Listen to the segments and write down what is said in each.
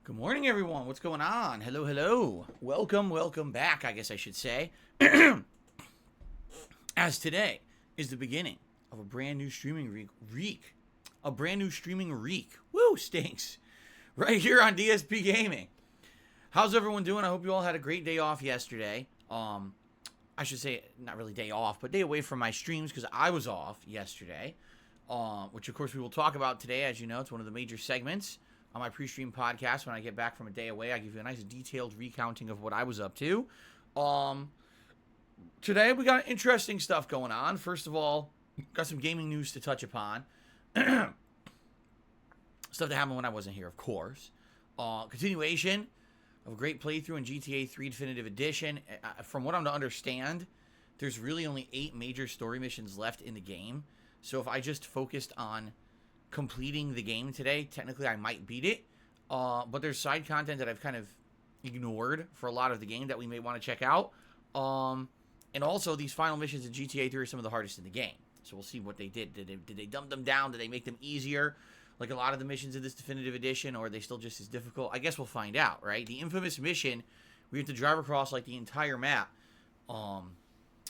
Good morning, everyone. What's going on? Hello, hello. Welcome back, I guess I should say. As today is the beginning of a brand new streaming reek. A brand new streaming reek. Woo, stinks. Right here on DSPGaming. How's everyone doing? I hope you all had a great day off yesterday. I should say, not really day off, but day away from my streams because I was off yesterday. Which, of course, we will talk about today. As you know, it's one of the major segments on my PreStream podcast. When I get back from a day away, I give you a nice detailed recounting of what I was up to. Today, we got interesting stuff going on. First of all, got some gaming news to touch upon. Stuff that happened when I wasn't here, of course. Continuation of a great playthrough in GTA 3 Definitive Edition. From what I'm to understand, there's really only 8 major story missions left in the game. So if I just focused on completing the game today, technically I might beat it. But there's side content that I've kind of ignored for a lot of the game that we may want to check out. And also, these final missions in GTA 3 are some of the hardest in the game. So we'll see what they did. Did they dumb them down? Did they make them easier, like a lot of the missions in this Definitive Edition? Or are they still just as difficult? I guess we'll find out, right? The infamous mission, we have to drive across, like, the entire map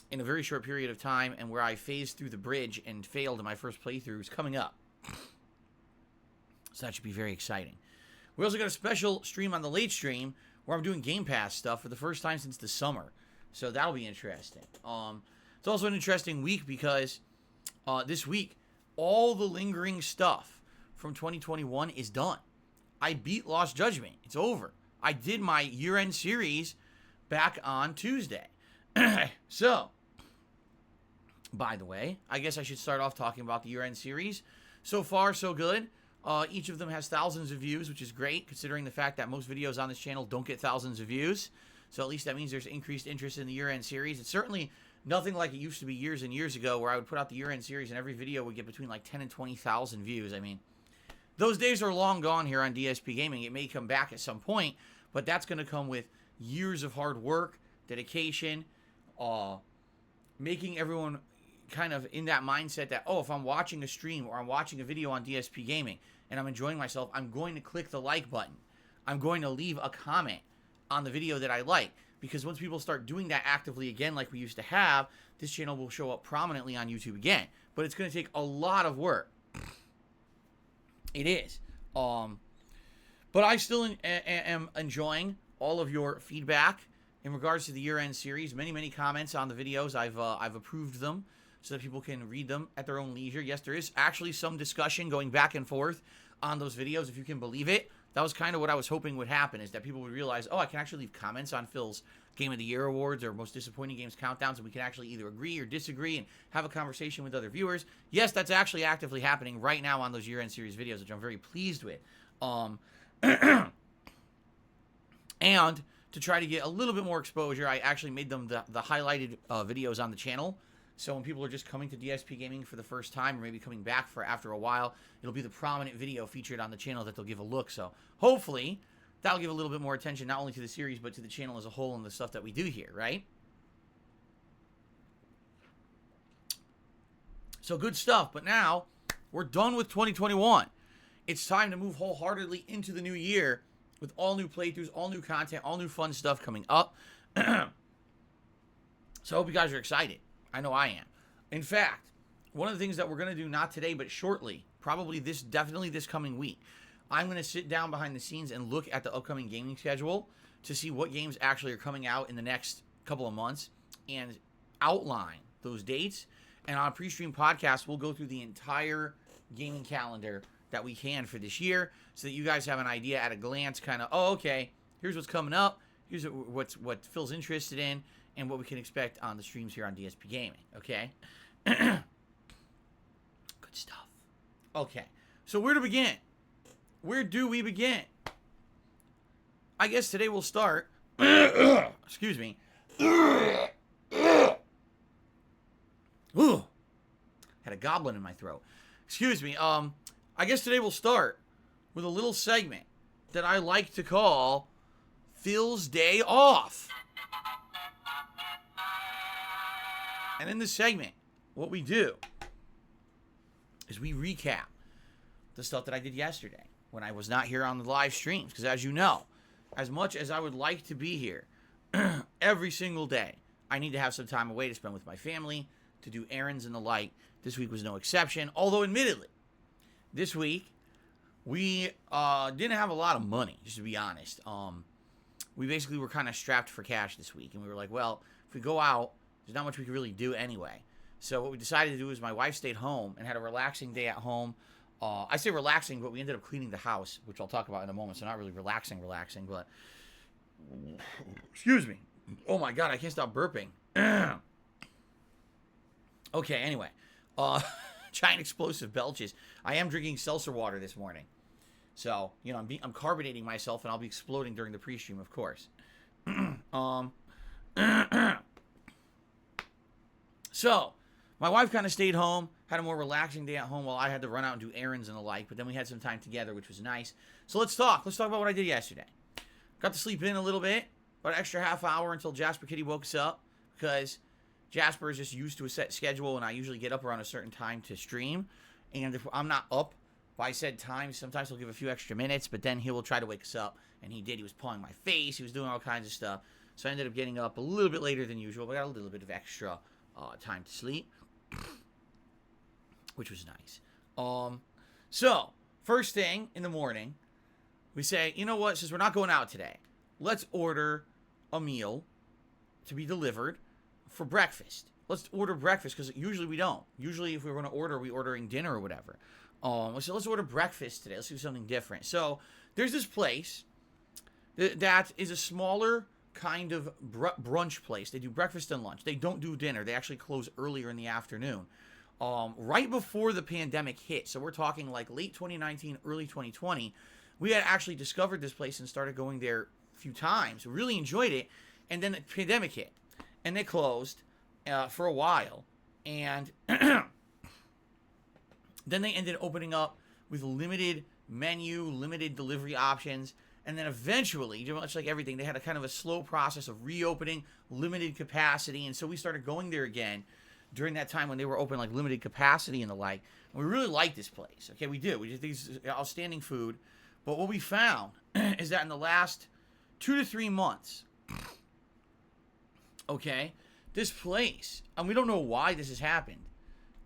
in a very short period of time, and where I phased through the bridge and failed in my first playthrough is coming up. So that should be very exciting. We also got a special stream on the late stream where I'm doing Game Pass stuff for the first time since the summer. So that'll be interesting. It's also an interesting week because this week, all the lingering stuff from 2021 is done. I beat Lost Judgment. It's over. I did my year-end series back on Tuesday. So, by the way, I guess I should start off talking about the year-end series. So far, so good. Each of them has thousands of views, which is great, considering the fact that most videos on this channel don't get thousands of views. So at least that means there's increased interest in the year-end series. It's certainly nothing like it used to be years and years ago, where I would put out the year-end series and every video would get between like 10 and 20,000 views. I mean, those days are long gone here on DSPGaming. It may come back at some point, but that's going to come with years of hard work, dedication, making everyone kind of in that mindset that, oh, if I'm watching a stream or I'm watching a video on DSPGaming and I'm enjoying myself, I'm going to click the like button. I'm going to leave a comment on the video that I like. Because once people start doing that actively again like we used to have, this channel will show up prominently on YouTube again. But it's going to take a lot of work. It is. But I still am enjoying all of your feedback in regards to the year-end series. Many comments on the videos. I've approved them so that people can read them at their own leisure. Yes, there is actually some discussion going back and forth on those videos, if you can believe it. That was kind of what I was hoping would happen, is that people would realize, oh, I can actually leave comments on Phil's Game of the Year awards or Most Disappointing Games countdowns, and we can actually either agree or disagree and have a conversation with other viewers. Yes, that's actually actively happening right now on those year-end series videos, which I'm very pleased with. And to try to get a little bit more exposure, I actually made them the highlighted videos on the channel. So when people are just coming to DSPGaming for the first time, or maybe coming back for after a while, it'll be the prominent video featured on the channel that they'll give a look. So hopefully that'll give a little bit more attention, not only to the series, but to the channel as a whole and the stuff that we do here, right? So good stuff. But now we're done with 2021. It's time to move wholeheartedly into the new year with all new playthroughs, all new content, all new fun stuff coming up. So I hope you guys are excited. I know I am. In fact, one of the things that we're going to do, not today, but shortly, probably definitely this coming week, I'm going to sit down behind the scenes and look at the upcoming gaming schedule to see what games actually are coming out in the next couple of months and outline those dates. And on a PreStream podcast, we'll go through the entire gaming calendar that we can for this year so that you guys have an idea at a glance, kind of, oh, okay, here's what's coming up, here's what Phil's interested in, and what we can expect on the streams here on DSPGaming, okay? Good stuff. Okay, so where to begin? Where do we begin? I guess today we'll start. Excuse me. Ooh, had a goblin in my throat. Excuse me. I guess today we'll start with a little segment that I like to call Phil's Day Off. And in this segment, what we do is we recap the stuff that I did yesterday. when I was not here on the live streams. Because as you know, as much as I would like to be here every single day, I need to have some time away to spend with my family, to do errands and the like. This week was no exception. Although, admittedly, this week, we didn't have a lot of money, just to be honest. We basically were kind of strapped for cash this week. And we were like, well, if we go out, there's not much we can really do anyway. So what we decided to do is my wife stayed home and had a relaxing day at home. I say relaxing, but we ended up cleaning the house, which I'll talk about in a moment. So not really relaxing, but... Excuse me. Oh, my God, I can't stop burping. Okay, anyway. Giant explosive belches. I am drinking seltzer water this morning. So, you know, I'm carbonating myself, and I'll be exploding during the pre-stream, of course. So, my wife kind of stayed home, had a more relaxing day at home while I had to run out and do errands and the like, but then we had some time together, which was nice. So let's talk. Let's talk about what I did yesterday. Got to sleep in a little bit, about an extra half hour until Jasper Kitty woke us up, because Jasper is just used to a set schedule, and I usually get up around a certain time to stream. And if I'm not up by said time, sometimes he'll give a few extra minutes, but then he will try to wake us up. And he did. He was pawing my face. He was doing all kinds of stuff. So I ended up getting up a little bit later than usual, but I got a little bit of extra time to sleep, which was nice. So, first thing in the morning, we say, you know what, since we're not going out today, let's order a meal to be delivered for breakfast. Let's order breakfast, because usually we don't. Usually if we're going to order, we're ordering dinner or whatever. So let's order breakfast today. Let's do something different. So there's this place that is a smaller kind of brunch place. They do breakfast and lunch. They don't do dinner. They actually close earlier in the afternoon. Right before the pandemic hit, so we're talking like late 2019, early 2020, we had actually discovered this place and started going there a few times. We really enjoyed it, and then the pandemic hit, and they closed for a while, and then they ended opening up with limited menu, limited delivery options, and then eventually, much like everything, they had a kind of a slow process of reopening, limited capacity, and so we started going there again during that time when they were open, like limited capacity and the like. And we really like this place. Okay, we do. We just think it's outstanding food. But what we found is that in the last 2 to 3 months, okay, this place, and we don't know why this has happened,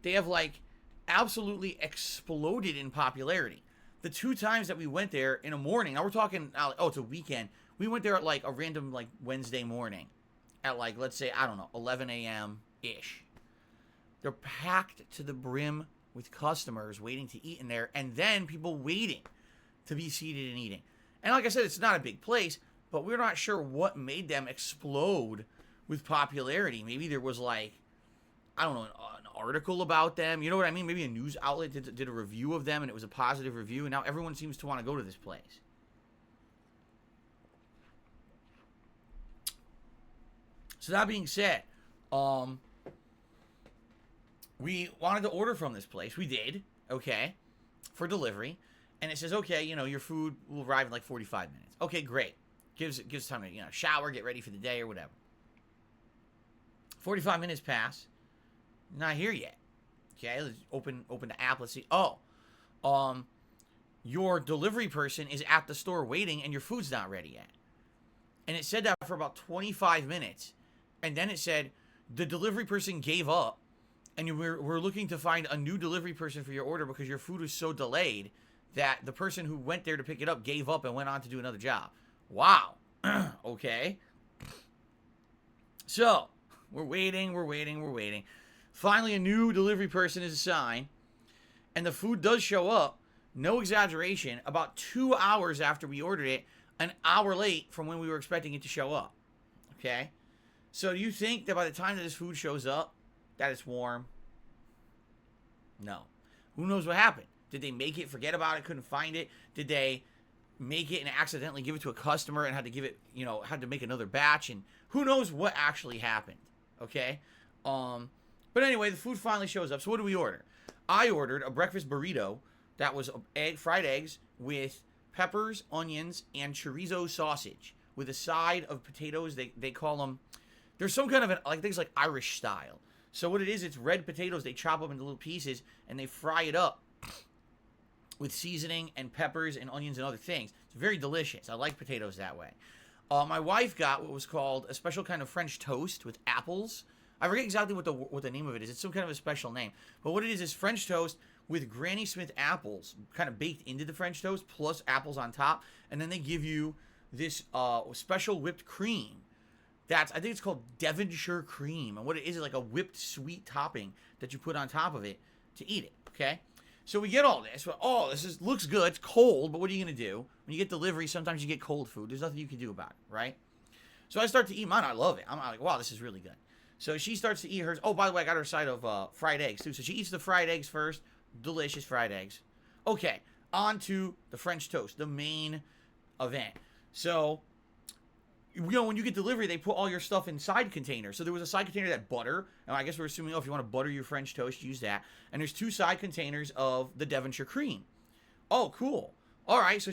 they have like absolutely exploded in popularity. The 2 times that we went there in a morning, now we're talking, it's a weekend. We went there at like a random like Wednesday morning at like, let's say, I don't know, 11 a.m.-ish. They're packed to the brim with customers waiting to eat in there, and then people waiting to be seated and eating. And like I said, it's not a big place, but we're not sure what made them explode with popularity. Maybe there was like, I don't know, an article about them. You know what I mean? Maybe a news outlet did a review of them, and it was a positive review, and now everyone seems to want to go to this place. So that being said, we wanted to order from this place. We did, okay, for delivery. And it says, okay, you know, your food will arrive in like 45 minutes. Okay, great. Gives time to, you know, shower, get ready for the day or whatever. 45 minutes pass. Not here yet. Okay, let's open the app. Let's see. Your delivery person is at the store waiting and your food's not ready yet. And it said that for about 25 minutes. And then it said the delivery person gave up. And we're looking to find a new delivery person for your order because your food was so delayed that the person who went there to pick it up gave up and went on to do another job. Wow. Okay. So, we're waiting. Finally, a new delivery person is assigned, and the food does show up, no exaggeration, about 2 hours after we ordered it, an hour late from when we were expecting it to show up. Okay? So, do you think that by the time that this food shows up, that it's warm? No. Who knows what happened? Did they make it, forget about it, couldn't find it? Did they make it and accidentally give it to a customer and had to give it, you know, had to make another batch? And who knows what actually happened, okay? But anyway, the food finally shows up. So what do we order? I ordered a breakfast burrito that was fried eggs with peppers, onions, and chorizo sausage with a side of potatoes. They call them, there's some kind of, things like Irish style. So what it is, it's red potatoes. They chop them into little pieces and they fry it up with seasoning and peppers and onions and other things. It's very delicious. I like potatoes that way. My wife got what was called a special kind of French toast with apples. I forget exactly what the name of it is. It's some kind of a special name. But what it is French toast with Granny Smith apples kind of baked into the French toast plus apples on top. And then they give you this special whipped cream. I think it's called Devonshire cream. And what it is like a whipped sweet topping that you put on top of it to eat it. Okay? So we get all this. Looks good. It's cold, but what are you going to do? When you get delivery, sometimes you get cold food. There's nothing you can do about it, right? So I start to eat mine. I love it. I'm like, wow, this is really good. So she starts to eat hers. Oh, by the way, I got her a side of fried eggs, too. So she eats the fried eggs first. Delicious fried eggs. Okay, on to the French toast, the main event. So, when you get delivery, they put all your stuff in side containers. So there was a side container that butter. And I guess we're assuming, if you want to butter your French toast, use that. And there's 2 side containers of the Devonshire cream. Oh, cool. All right, so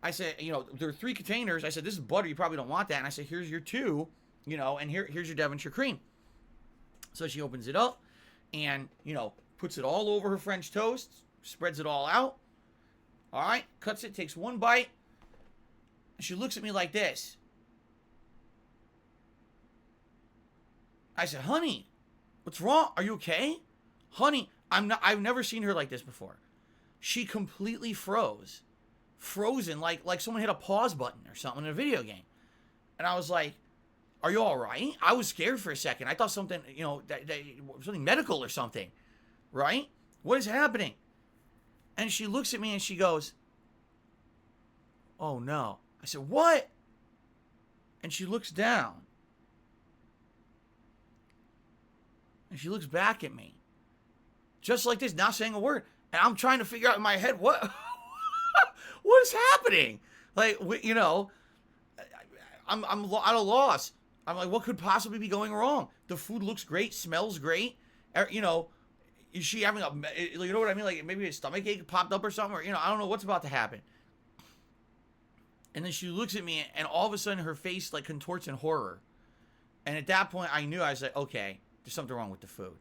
I said, there are 3 containers. I said, this is butter. You probably don't want that. And I said, here's your 2, and here's your Devonshire cream. So she opens it up and, puts it all over her French toast, spreads it all out. All right, cuts it, takes 1 bite. And she looks at me like this. I said, honey, what's wrong? Are you okay? Honey, I've never seen her like this before. She completely froze. Frozen, like someone hit a pause button or something in a video game. And I was like, are you all right? I was scared for a second. I thought something, something medical or something, right? What is happening? And she looks at me and she goes, oh no. I said, what? And she looks down. And she looks back at me. Just like this, not saying a word. And I'm trying to figure out in my head, what is happening? Like, I'm at a loss. I'm like, what could possibly be going wrong? The food looks great, smells great. Is she having you know what I mean? Like maybe a stomach ache popped up or something, or, I don't know what's about to happen. And then she looks at me and all of a sudden her face like contorts in horror. And at that point I knew, I was like, okay, there's something wrong with the food.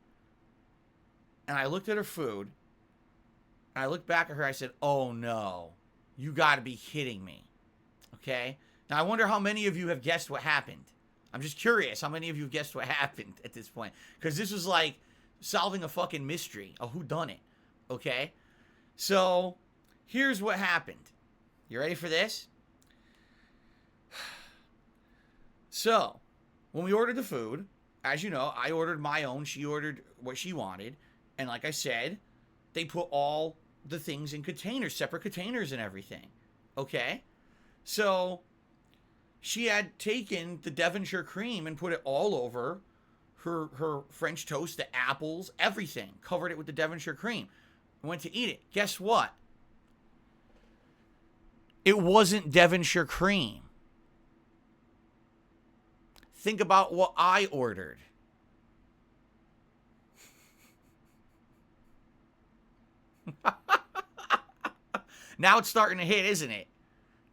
And I looked at her food and I looked back at her. I said, oh no, you gotta be kidding me. Okay. Now I wonder how many of you have guessed what happened. I'm just curious how many of you have guessed what happened at this point. Because this was like solving a fucking mystery, a whodunit. Okay? So, here's what happened. You ready for this? So, when we ordered the food, as you know, I ordered my own. She ordered what she wanted. And like I said, they put all the things in containers, separate containers and everything. Okay? So, she had taken the Devonshire cream and put it all over her French toast, the apples, everything. Covered it with the Devonshire cream. I went to eat it. Guess what? It wasn't Devonshire cream. Think about what I ordered. Now it's starting to hit, isn't it?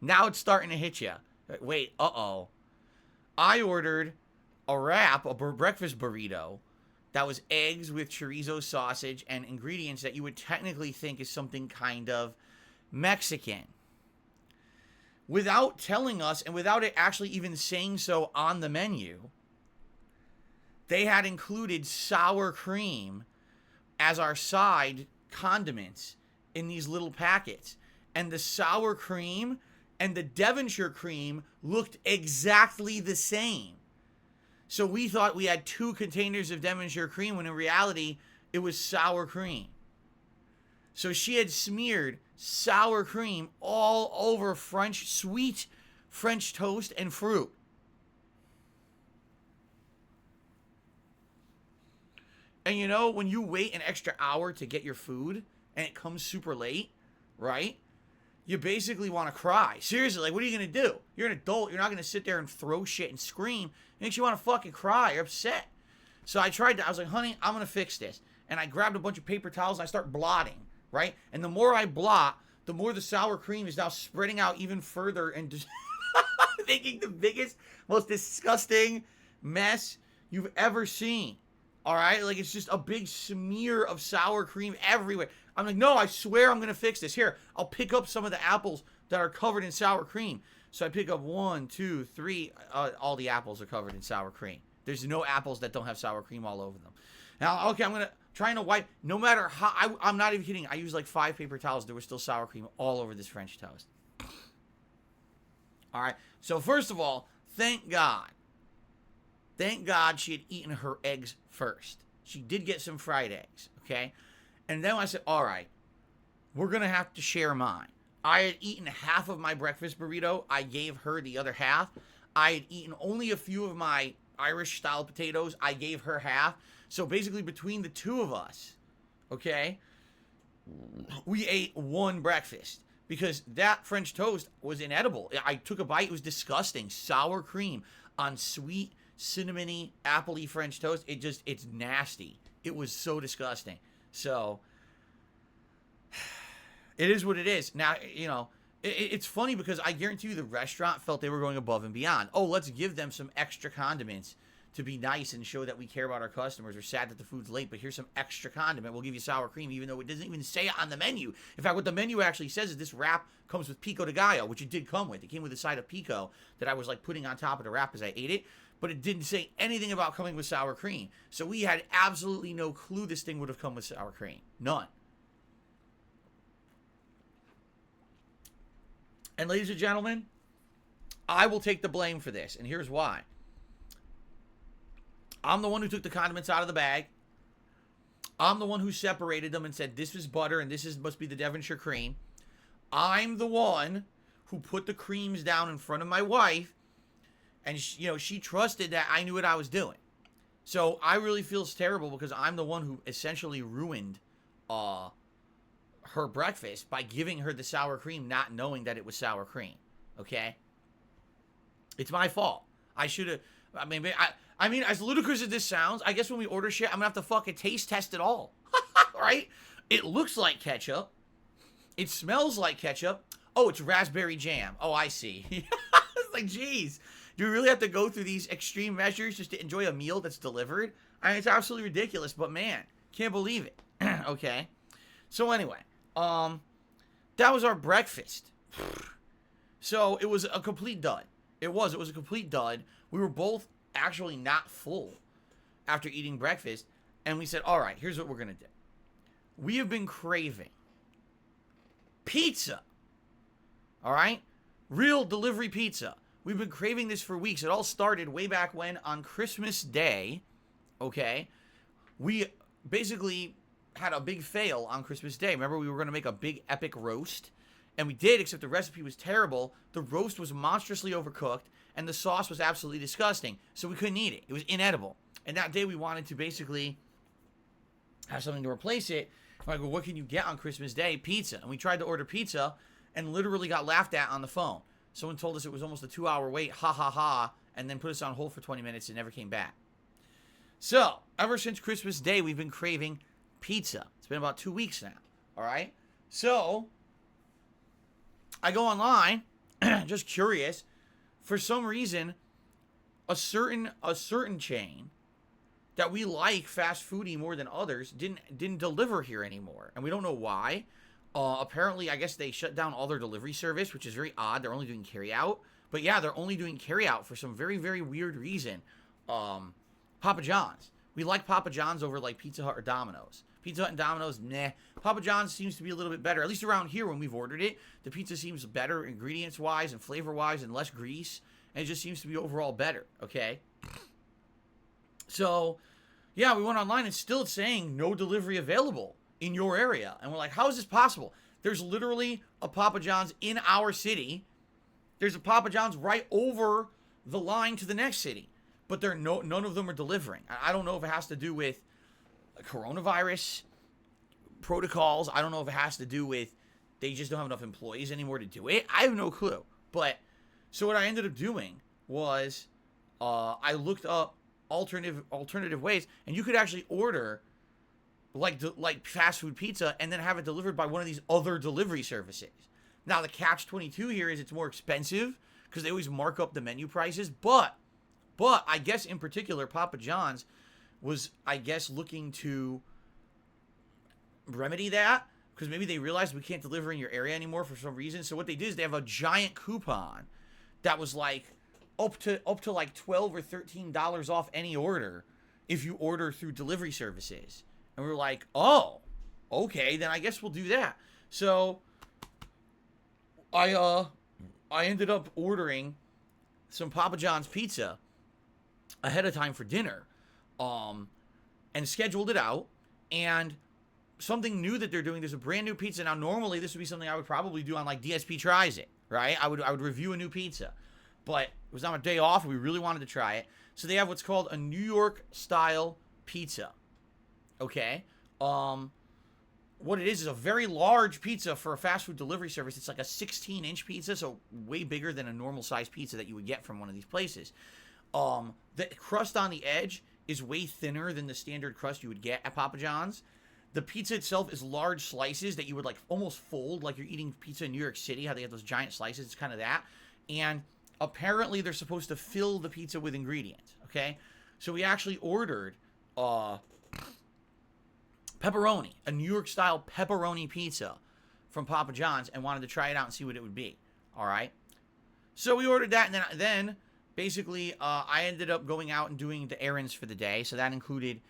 Now it's starting to hit you. Wait, uh-oh. I ordered a wrap, a breakfast burrito, that was eggs with chorizo sausage and ingredients that you would technically think is something kind of Mexican. Without telling us, and without it actually even saying so on the menu, they had included sour cream as our side condiments in these little packets. And the sour cream and the Devonshire cream looked exactly the same. So we thought we had 2 containers of Devonshire cream when in reality it was sour cream. So she had smeared sour cream all over sweet French toast and fruit. And when you wait an extra hour to get your food and it comes super late, right? You basically want to cry. Seriously, like, what are you going to do? You're an adult. You're not going to sit there and throw shit and scream. It makes you want to fucking cry. You're upset. So I was like, honey, I'm going to fix this. And I grabbed a bunch of paper towels and I start blotting, right? And the more I blot, the more the sour cream is now spreading out even further and just making the biggest, most disgusting mess you've ever seen. All right? Like, it's just a big smear of sour cream everywhere. I'm like, no, I swear I'm going to fix this. Here, I'll pick up some of the apples that are covered in sour cream. So I pick up 1, 2, 3. All the apples are covered in sour cream. There's no apples that don't have sour cream all over them. Now, okay, I'm going to trying to wipe. No matter how, I'm not even kidding. I used like 5 paper towels. There was still sour cream all over this French toast. All right. So first of all, thank God. Thank God she had eaten her eggs first. She did get some fried eggs, okay? And then I said, all right, we're going to have to share mine. I had eaten half of my breakfast burrito. I gave her the other half. I had eaten only a few of my Irish-style potatoes. I gave her half. So basically between the two of us, okay, we ate one breakfast. Because that French toast was inedible. I took a bite. It was disgusting. Sour cream on sweet, cinnamony, appley French toast. It's nasty. It was so disgusting. So, it is what it is. Now, you know, it's funny because I guarantee you the restaurant felt they were going above and beyond. Oh, let's give them some extra condiments to be nice and show that we care about our customers. We're sad that the food's late, but here's some extra condiment. We'll give you sour cream, even though it doesn't even say it on the menu. In fact, what the menu actually says is this wrap comes with pico de gallo, which it did come with. It came with a side of pico that I was like putting on top of the wrap as I ate it, but it didn't say anything about coming with sour cream. So we had absolutely no clue this thing would have come with sour cream. None. And ladies and gentlemen, I will take the blame for this, and here's why. I'm the one who took the condiments out of the bag. I'm the one who separated them and said, this is butter and this must be the Devonshire cream. I'm the one who put the creams down in front of my wife. And, she trusted that I knew what I was doing. So I really feel terrible because I'm the one who essentially ruined her breakfast by giving her the sour cream, not knowing that it was sour cream. Okay? It's my fault. I should have... I mean, as ludicrous as this sounds, I guess when we order shit, I'm gonna have to fucking taste test it all. Right? It looks like ketchup. It smells like ketchup. Oh, it's raspberry jam. Oh, I see. It's like, geez. Do we really have to go through these extreme measures just to enjoy a meal that's delivered? I mean, it's absolutely ridiculous, but man, can't believe it. Okay. So anyway, that was our breakfast. So it was a complete dud. It was a complete dud. We were both actually not full after eating breakfast, and we said, all right, here's what we're gonna do. We have been craving pizza. All right? Real delivery pizza. We've been craving this for weeks. It all started way back when on Christmas Day, okay? We basically had a big fail on Christmas Day. Remember, we were going to make a big epic roast? And we did, except the recipe was terrible. The roast was monstrously overcooked, and the sauce was absolutely disgusting. So we couldn't eat it. It was inedible. And that day we wanted to basically have something to replace it. I'm like, well, what can you get on Christmas Day? Pizza. And we tried to order pizza and literally got laughed at on the phone. Someone told us it was almost a 2-hour wait, ha ha ha, and then put us on hold for 20 minutes and never came back. So, ever since Christmas Day, we've been craving pizza. It's been about 2 weeks now, all right? So, I go online, just curious. For some reason, a certain chain that we like fast foodie more than others didn't deliver here anymore, and we don't know why. Apparently, I guess they shut down all their delivery service, which is very odd. They're only doing carryout. But yeah, they're only doing carryout for some very, very weird reason. Papa John's. We like Papa John's over like Pizza Hut or Domino's. Pizza Hut and Domino's, meh. Papa John's seems to be a little bit better. At least around here when we've ordered it, the pizza seems better ingredients-wise and flavor-wise and less grease. And it just seems to be overall better, okay? So, yeah, we went online and still it's saying no delivery available in your area. And we're like, how is this possible? There's literally a Papa John's in our city. There's a Papa John's right over the line to the next city. But none of them are delivering. I don't know if it has to do with coronavirus protocols. I don't know if it has to do with they just don't have enough employees anymore to do it. I have no clue. But, so what I ended up doing was I looked up alternative ways. And you could actually order like fast food pizza and then have it delivered by one of these other delivery services. Now, the catch-22 here is it's more expensive because they always mark up the menu prices. But I guess in particular, Papa John's was, I guess, looking to remedy that because maybe they realized we can't deliver in your area anymore for some reason. So what they did is they have a giant coupon that was like up to like $12 or $13 off any order if you order through delivery services. And we're like, oh, okay, then I guess we'll do that. So I ended up ordering some Papa John's pizza ahead of time for dinner, and scheduled it out. And something new that they're doing, there's a brand new pizza. Now, normally this would be something I would probably do on like DSP Tries It, right? I would review a new pizza, but it was on a day off and we really wanted to try it. So they have what's called a New York style pizza. Okay. What it is a very large pizza for a fast food delivery service. It's like a 16-inch pizza, so way bigger than a normal size pizza that you would get from one of these places. The crust on the edge is way thinner than the standard crust you would get at Papa John's. The pizza itself is large slices that you would like almost fold like you're eating pizza in New York City, how they have those giant slices. It's kind of that. And apparently they're supposed to fill the pizza with ingredients, okay? So we actually ordered pepperoni, a New York style pepperoni pizza from Papa John's, and wanted to try it out and see what it would be. All right. So we ordered that, and then basically I ended up going out and doing the errands for the day. So that included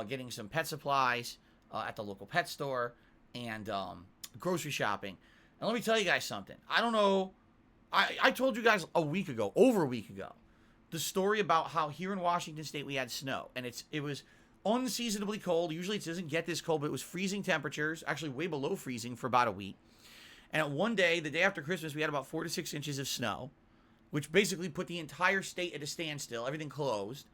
getting some pet supplies at the local pet store and grocery shopping. And let me tell you guys something. I don't know. I told you guys over a week ago, the story about how here in Washington State we had snow, and it was unseasonably cold. Usually it doesn't get this cold, but it was freezing temperatures, actually way below freezing for about a week. And one day, the day after Christmas, we had about 4 to 6 inches of snow, which basically put the entire state at a standstill. Everything closed.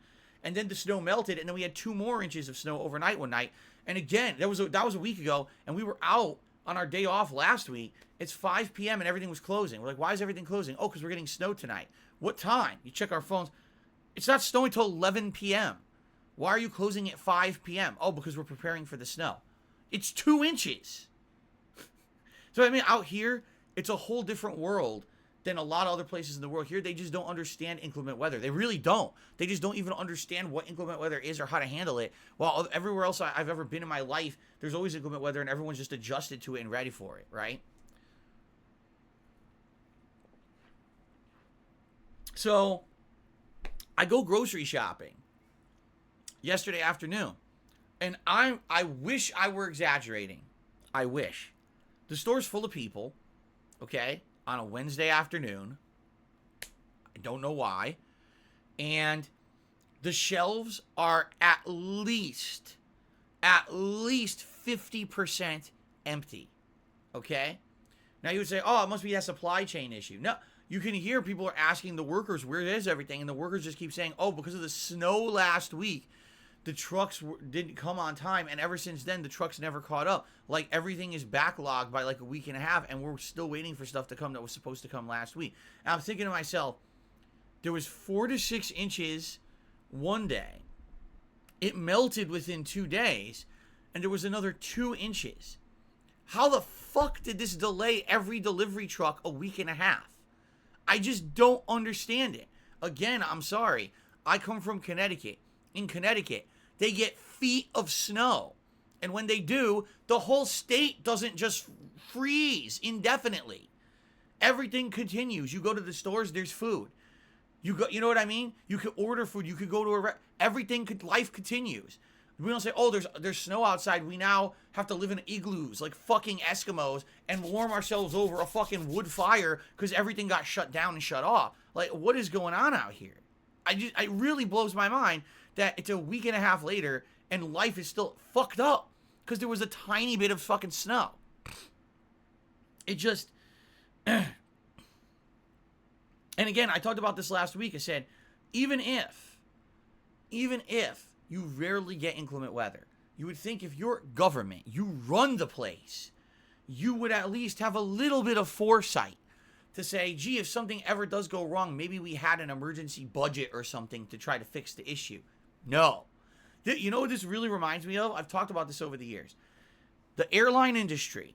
And then the snow melted, and then we had 2 more inches of snow overnight one night. And again, that was a week ago, and we were out on our day off last week. It's 5 p.m. and everything was closing. We're like, why is everything closing? Oh, because we're getting snow tonight. What time? You check our phones. It's not snowing until 11 p.m. Why are you closing at 5 p.m.? Oh, because we're preparing for the snow. It's 2 inches. So, I mean, out here, it's a whole different world than a lot of other places in the world. Here, they just don't understand inclement weather. They really don't. They just don't even understand what inclement weather is or how to handle it. While everywhere else I've ever been in my life, there's always inclement weather, and everyone's just adjusted to it and ready for it, right? So, I go grocery shopping yesterday afternoon, and I wish I were exaggerating. I wish. The store's full of people, okay, on a Wednesday afternoon. I don't know why. And the shelves are at least 50% empty, okay? Now you would say, oh, it must be a supply chain issue. No, you can hear people are asking the workers, where is everything? And the workers just keep saying, oh, because of the snow last week, the trucks didn't come on time, and ever since then, the trucks never caught up. Like, everything is backlogged by like a week and a half, and we're still waiting for stuff to come that was supposed to come last week. And I'm thinking to myself, there was 4 to 6 inches one day. It melted within 2 days, and there was another 2 inches. How the fuck did this delay every delivery truck a week and a half? I just don't understand it. Again, I'm sorry. I come from Connecticut. In Connecticut, they get feet of snow. And when they do, the whole state doesn't just freeze indefinitely. Everything continues. You go to the stores, there's food. You know what I mean? You could order food. You could go to life continues. We don't say, oh, there's snow outside. We now have to live in igloos like fucking Eskimos and warm ourselves over a fucking wood fire because everything got shut down and shut off. Like, what is going on out here? It really blows my mind that it's a week and a half later and life is still fucked up because there was a tiny bit of fucking snow. It just... And again, I talked about this last week. I said, even if you rarely get inclement weather, you would think if you're government, you run the place, you would at least have a little bit of foresight to say, gee, if something ever does go wrong, maybe we had an emergency budget or something to try to fix the issue. No. You know what this really reminds me of? I've talked about this over the years. The airline industry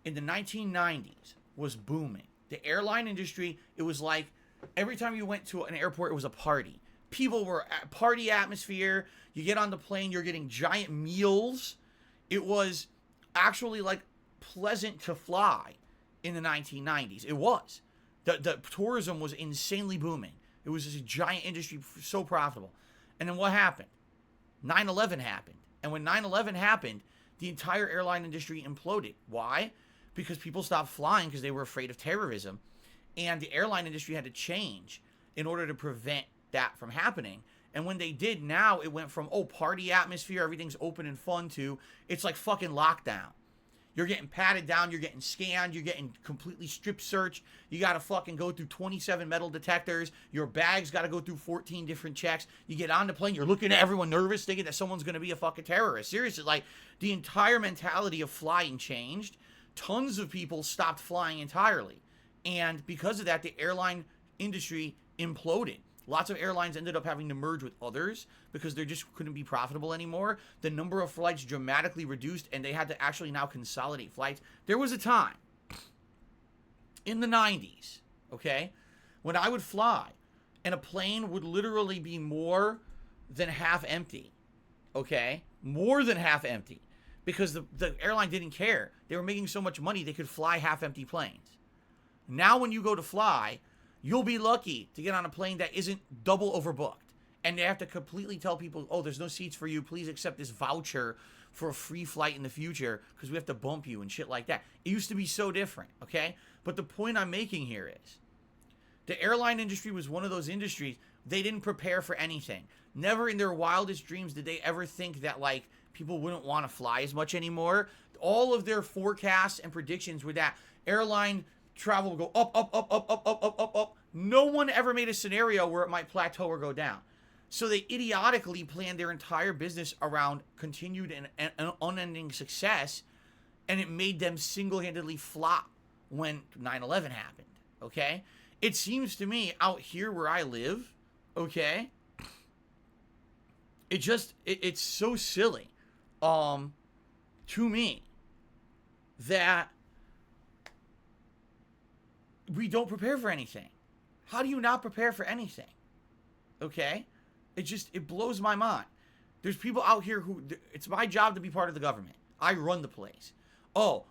in the 1990s was booming. The airline industry, it was like every time you went to an airport, it was a party. People were at party atmosphere. You get on the plane, you're getting giant meals. It was actually like pleasant to fly in the 1990s. It was. The tourism was insanely booming. It was just a giant industry, so profitable. And then what happened? 9/11 happened. And when 9/11 happened, the entire airline industry imploded. Why? Because people stopped flying because they were afraid of terrorism. And the airline industry had to change in order to prevent that from happening. And when they did, now it went from, party atmosphere, everything's open and fun, to it's like fucking lockdown. You're getting patted down, you're getting scanned, you're getting completely strip searched. You gotta fucking go through 27 metal detectors. Your bag's gotta go through 14 different checks. You get on the plane, you're looking at everyone nervous, thinking that someone's gonna be a fucking terrorist. Seriously, like, the entire mentality of flying changed. Tons of people stopped flying entirely. And because of that, the airline industry imploded. Lots of airlines ended up having to merge with others because they just couldn't be profitable anymore. The number of flights dramatically reduced, and they had to actually now consolidate flights. There was a time in the 90s, okay, when I would fly and a plane would literally be more than half empty, okay? More than half empty, because the airline didn't care. They were making so much money, they could fly half-empty planes. Now when you go to fly, you'll be lucky to get on a plane that isn't double overbooked. And they have to completely tell people, there's no seats for you. Please accept this voucher for a free flight in the future because we have to bump you and shit like that. It used to be so different, okay? But the point I'm making here is the airline industry was one of those industries, they didn't prepare for anything. Never in their wildest dreams did they ever think that, like, people wouldn't want to fly as much anymore. All of their forecasts and predictions were that airline travel will go up, up, up, up, up, up, up, up, up. No one ever made a scenario where it might plateau or go down. So they idiotically planned their entire business around continued and unending success, and it made them single-handedly flop when 9/11 happened, okay? It seems to me out here where I live, okay, it's so silly to me that we don't prepare for anything. How do you not prepare for anything? Okay? It blows my mind. There's people out here who, it's my job to be part of the government. I run the place.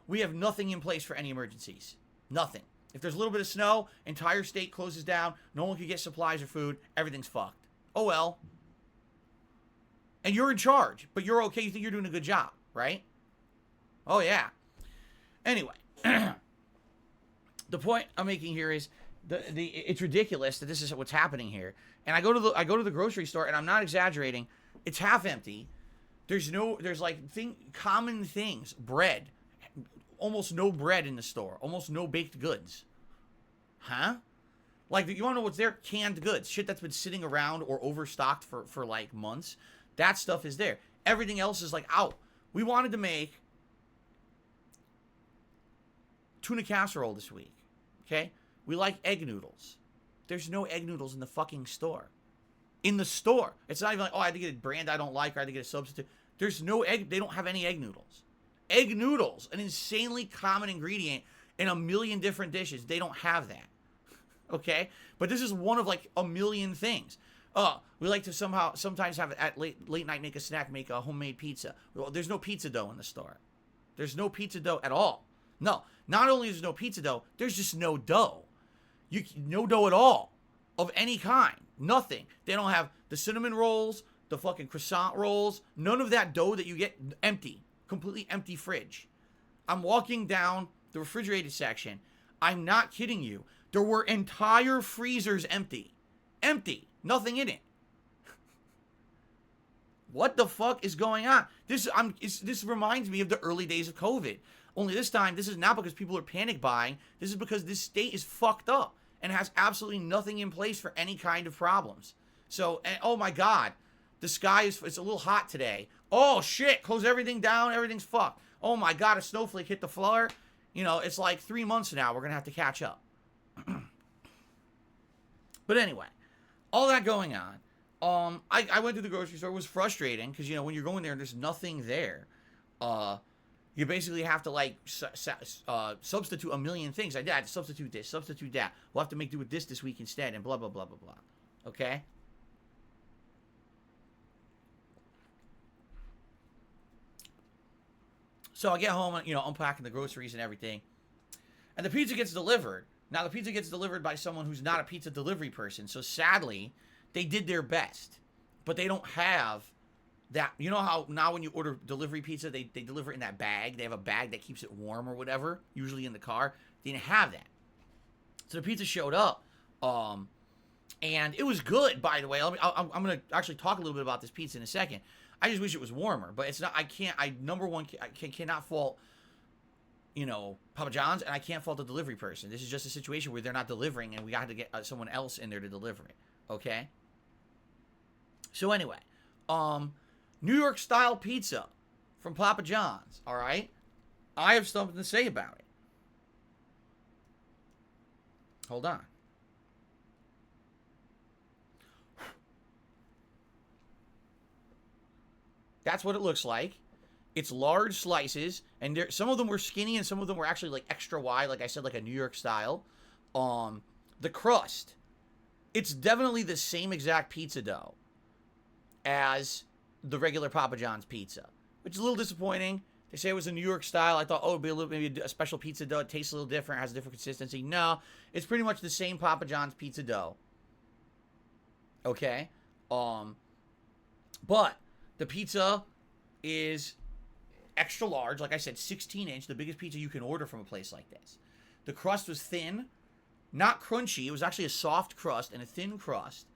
We have nothing in place for any emergencies. Nothing. If there's a little bit of snow, entire state closes down, no one can get supplies or food, everything's fucked. Oh well. And you're in charge, but you're okay, you think you're doing a good job, right? Oh yeah. Anyway. The point I'm making here is it's ridiculous that this is what's happening here. And I go to the grocery store, and I'm not exaggerating. It's half empty. There's common things, bread, almost no bread in the store, almost no baked goods. Huh? Like, you want to know what's there? Canned goods, shit that's been sitting around or overstocked for like months. That stuff is there. Everything else is like out. We wanted to make tuna casserole this week. Okay? We like egg noodles. There's no egg noodles in the fucking store. In the store. It's not even like, I had to get a brand I don't like, or I had to get a substitute. There's no egg. They don't have any egg noodles. Egg noodles, an insanely common ingredient in a million different dishes. They don't have that. Okay? But this is one of like a million things. We like to sometimes have at late night make a snack, make a homemade pizza. Well, there's no pizza dough in the store. There's no pizza dough at all. No, not only is there no pizza dough, there's just no dough. No dough at all, of any kind. Nothing. They don't have the cinnamon rolls, the fucking croissant rolls. None of that dough that you get. Empty. Completely empty fridge. I'm walking down the refrigerated section. I'm not kidding you. There were entire freezers empty. Empty. Nothing in it. What the fuck is going on? This reminds me of the early days of COVID. Only this time, this is not because people are panic buying. This is because this state is fucked up and has absolutely nothing in place for any kind of problems. So, oh my God, the sky it's a little hot today. Oh shit, close everything down, everything's fucked. Oh my God, a snowflake hit the floor. It's like 3 months now. We're going to have to catch up. But anyway, all that going on. I went to the grocery store. It was frustrating because, when you're going there and there's nothing there. You basically have to, like, substitute a million things. I had to substitute this, substitute that. We'll have to make do with this week instead, and blah, blah, blah, blah, blah. Okay? So I get home, you know, unpacking the groceries and everything, and the pizza gets delivered. Now, the pizza gets delivered by someone who's not a pizza delivery person, so sadly, they did their best, but they don't have that. You know how now when you order delivery pizza, they deliver it in that bag? They have a bag that keeps it warm or whatever, usually in the car. They didn't have that. So the pizza showed up, and it was good, by the way. I'm going to actually talk a little bit about this pizza in a second. I just wish it was warmer, but it's not. I cannot fault, you know, Papa John's, and I can't fault the delivery person. This is just a situation where they're not delivering, and we got to get someone else in there to deliver it. Okay. So anyway, New York style pizza from Papa John's. All right, I have something to say about it. Hold on. That's what it looks like. It's large slices, and some of them were skinny, and some of them were actually like extra wide, like I said, like a New York style. The crust, it's definitely the same exact pizza dough as the regular Papa John's pizza, which is a little disappointing. They say it was a New York style. I thought, oh, it'd be a little, maybe a special pizza dough. It tastes a little different, has a different consistency. No, it's pretty much the same Papa John's pizza dough. Okay, but the pizza is extra large, like I said, 16-inch, the biggest pizza you can order from a place like this. The crust was thin, not crunchy. It was actually a soft crust and a thin crust.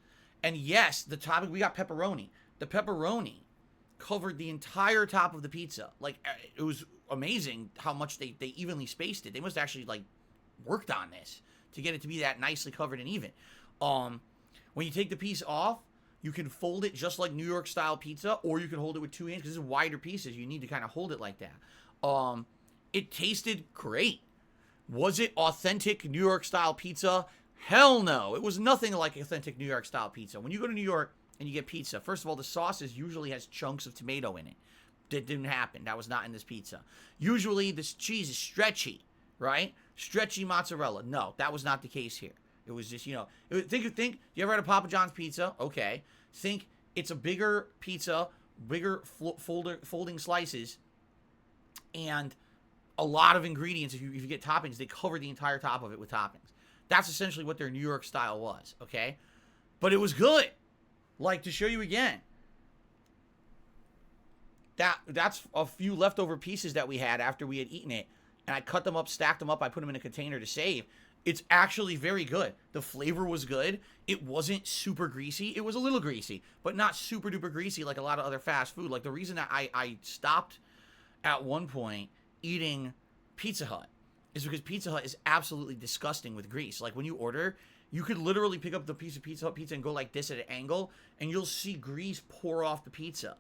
And yes, the topping, we got pepperoni. The pepperoni covered the entire top of the pizza. Like, it was amazing how much they evenly spaced it. They must have actually, like, worked on this to get it to be that nicely covered and even. When you take the piece off, you can fold it just like New York style pizza, or you can hold it with 2 hands because this is wider pieces. You need to kind of hold it like that. It tasted great. Was it authentic New York style pizza? Hell no. It was nothing like authentic New York style pizza. When you go to New York and you get pizza, first of all, the sauces usually has chunks of tomato in it. That didn't happen. That was not in this pizza. Usually this cheese is stretchy, right? Stretchy mozzarella. No, that was not the case here. It was just, you know, think, you ever had a Papa John's pizza? Okay. Think it's a bigger pizza, bigger folding slices, and a lot of ingredients. If you get toppings, they cover the entire top of it with toppings. That's essentially what their New York style was, okay? But it was good. Like, to show you again, that's a few leftover pieces that we had after we had eaten it, and I cut them up, stacked them up, I put them in a container to save. It's actually very good. The flavor was good. It wasn't super greasy. It was a little greasy, but not super duper greasy like a lot of other fast food. Like, the reason that I stopped at one point eating Pizza Hut is because Pizza Hut is absolutely disgusting with grease. Like, when you order, you could literally pick up the piece of Pizza Hut pizza and go like this at an angle, and you'll see grease pour off the pizza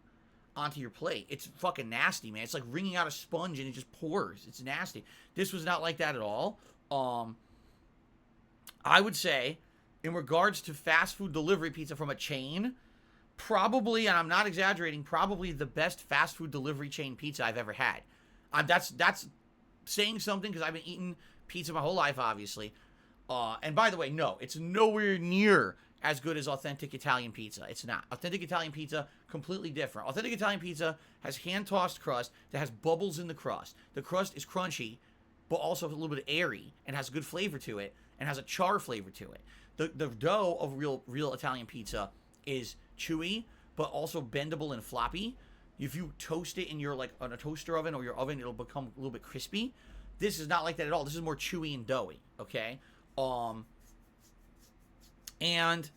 onto your plate. It's fucking nasty, man. It's like wringing out a sponge and it just pours. It's nasty. This was not like that at all. I would say, in regards to fast food delivery pizza from a chain, probably, and I'm not exaggerating, probably the best fast food delivery chain pizza I've ever had. That's saying something because I've been eating pizza my whole life, obviously. And by the way, no, it's nowhere near as good as authentic Italian pizza. It's not. Authentic Italian pizza, completely different. Authentic Italian pizza has hand-tossed crust that has bubbles in the crust. The crust is crunchy, but also a little bit airy and has good flavor to it and has a char flavor to it. The dough of real Italian pizza is chewy, but also bendable and floppy. If you toast it in your, like, on a toaster oven or your oven, it'll become a little bit crispy. This is not like that at all. This is more chewy and doughy, okay? And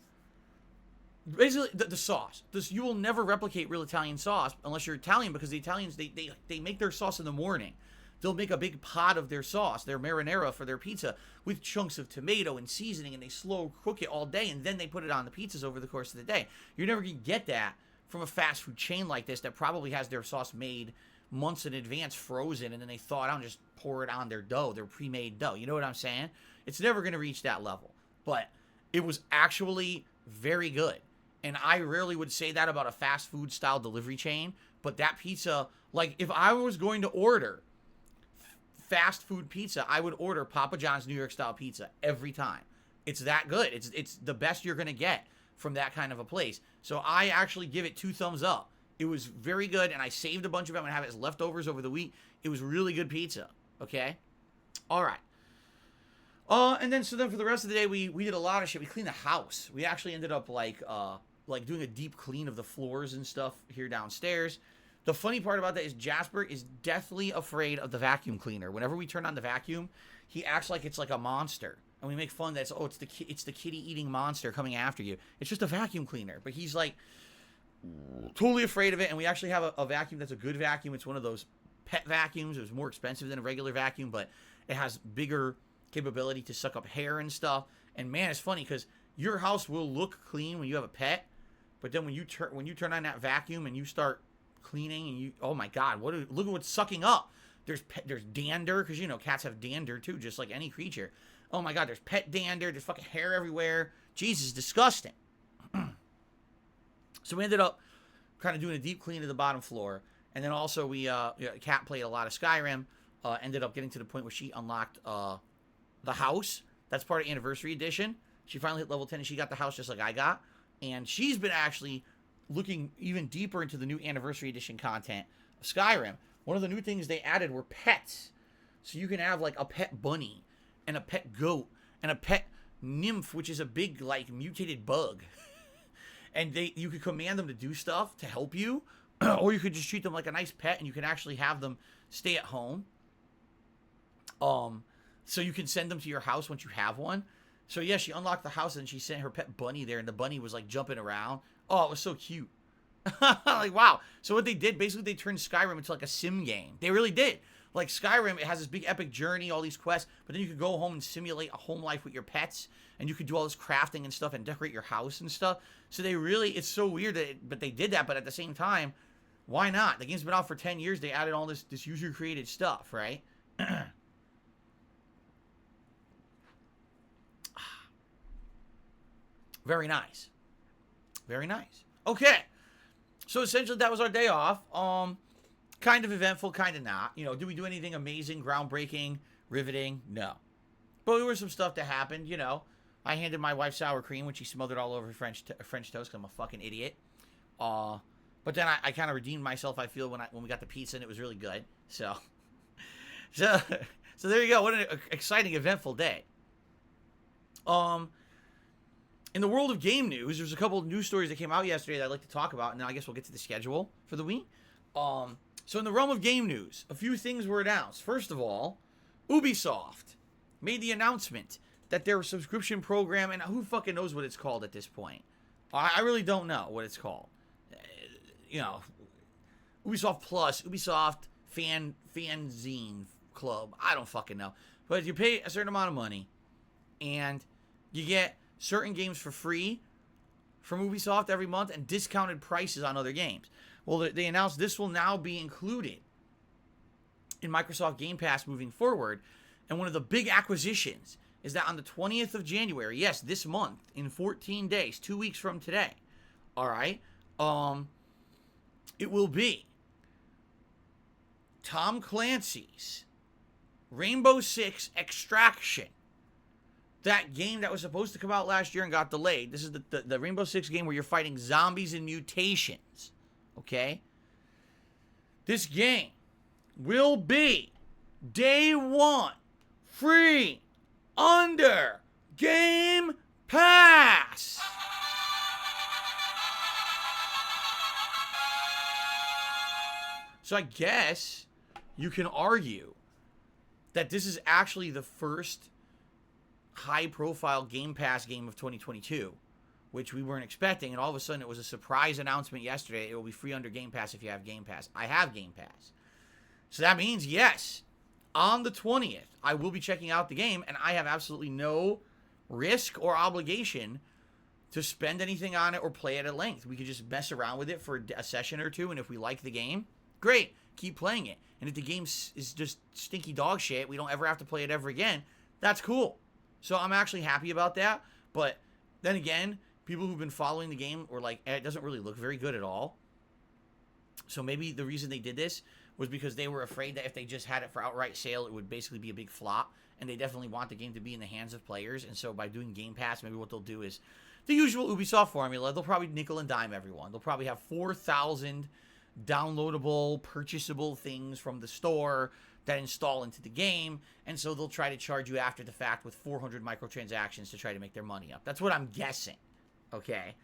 basically the sauce. You will never replicate real Italian sauce unless you're Italian, because the Italians, they make their sauce in the morning. They'll make a big pot of their sauce, their marinara for their pizza, with chunks of tomato and seasoning, and they slow cook it all day, and then they put it on the pizzas over the course of the day. You're never going to get that from a fast food chain like this that probably has their sauce made months in advance, frozen, and then they thaw it out and just pour it on their dough, their pre-made dough. You know what I'm saying? It's never going to reach that level. But it was actually very good. And I rarely would say that about a fast food style delivery chain, but that pizza, like, if I was going to order fast food pizza, I would order Papa John's New York style pizza every time. It's that good. It's the best you're going to get from that kind of a place. So I actually give it 2 thumbs up It was very good, and I saved a bunch of it. I'm going to have it as leftovers over the week. It was really good pizza, okay? All right. And then, so then for the rest of the day, we did a lot of shit. We cleaned the house. We actually ended up, like doing a deep clean of the floors and stuff here downstairs. The funny part about that is Jasper is deathly afraid of the vacuum cleaner. Whenever we turn on the vacuum, he acts like it's like a monster. And we make fun that it's the kitty-eating monster coming after you. It's just a vacuum cleaner. But he's, like, totally afraid of it. And we actually have a vacuum that's a good vacuum. It's one of those pet vacuums. It was more expensive than a regular vacuum, but it has bigger capability to suck up hair and stuff. And, man, it's funny because your house will look clean when you have a pet. But then when you turn on that vacuum and you start cleaning and oh my God, look at what's sucking up. There's dander, because, you know, cats have dander too, just like any creature. Oh my God, there's pet dander, there's fucking hair everywhere. Jesus, disgusting. So we ended up kind of doing a deep clean of the bottom floor. And then also Kat played a lot of Skyrim, ended up getting to the point where she unlocked the house. That's part of Anniversary Edition. She finally hit level 10 and she got the house just like I got. And she's been actually looking even deeper into the new Anniversary Edition content of Skyrim. One of the new things they added were pets. So you can have like a pet bunny and a pet goat and a pet nymph, which is a big like mutated bug. And you could command them to do stuff to help you, or you could just treat them like a nice pet and you can actually have them stay at home. So you can send them to your house once you have one. So yeah, she unlocked the house and she sent her pet bunny there, and the bunny was like jumping around. Oh, it was so cute. Like, wow. So what they did, basically they turned Skyrim into like a sim game. They really did. Like Skyrim, it has this big epic journey, all these quests, but then you could go home and simulate a home life with your pets, and you could do all this crafting and stuff and decorate your house and stuff. So they really, it's so weird but they did that, but at the same time, why not? The game's been out for 10 years. They added all this user-created stuff, right? Very nice. Very nice. Okay. So essentially that was our day off. Kind of eventful, kind of not. You know, did we do anything amazing, groundbreaking, riveting? No. But there was some stuff that happened, you know. I handed my wife sour cream when she smothered all over French toast because I'm a fucking idiot. But then I kind of redeemed myself, I feel, when we got the pizza and it was really good. So there you go. What an exciting, eventful day. In the world of game news, there's a couple of news stories that came out yesterday that I'd like to talk about, and then I guess we'll get to the schedule for the week. So in the realm of game news, a few things were announced. First of all, Ubisoft made the announcement that their subscription program, and who fucking knows what it's called at this point? I really don't know what it's called. You know, Ubisoft Plus, Ubisoft Fanzine Club. I don't fucking know. But you pay a certain amount of money, and you get certain games for free from Ubisoft every month and discounted prices on other games. Well, they announced this will now be included in Microsoft Game Pass moving forward. And one of the big acquisitions is that on the 20th of January, yes, this month, in 14 days, 2 weeks from today, all right, it will be Tom Clancy's Rainbow Six Extraction. That game that was supposed to come out last year and got delayed. This is the Rainbow Six game where you're fighting zombies and mutations. Okay? This game will be day one free under Game Pass. So I guess you can argue that this is actually the first high-profile Game Pass game of 2022, which we weren't expecting, and all of a sudden it was a surprise announcement yesterday. It will be free under Game Pass if you have Game Pass. I have Game Pass. So that means, yes, on the 20th, I will be checking out the game, and I have absolutely no risk or obligation to spend anything on it or play it at length. We could just mess around with it for a session or two, and if we like the game, great, keep playing it. And if the game is just stinky dog shit, we don't ever have to play it ever again, that's cool. So I'm actually happy about that. But then again, people who've been following the game were like, it doesn't really look very good at all. So maybe the reason they did this was because they were afraid that if they just had it for outright sale, it would basically be a big flop. And they definitely want the game to be in the hands of players. And so by doing Game Pass, maybe what they'll do is the usual Ubisoft formula. They'll probably nickel and dime everyone. They'll probably have 4,000 downloadable, purchasable things from the store that install into the game, and so they'll try to charge you after the fact with 400 microtransactions to try to make their money up. That's what I'm guessing. Okay?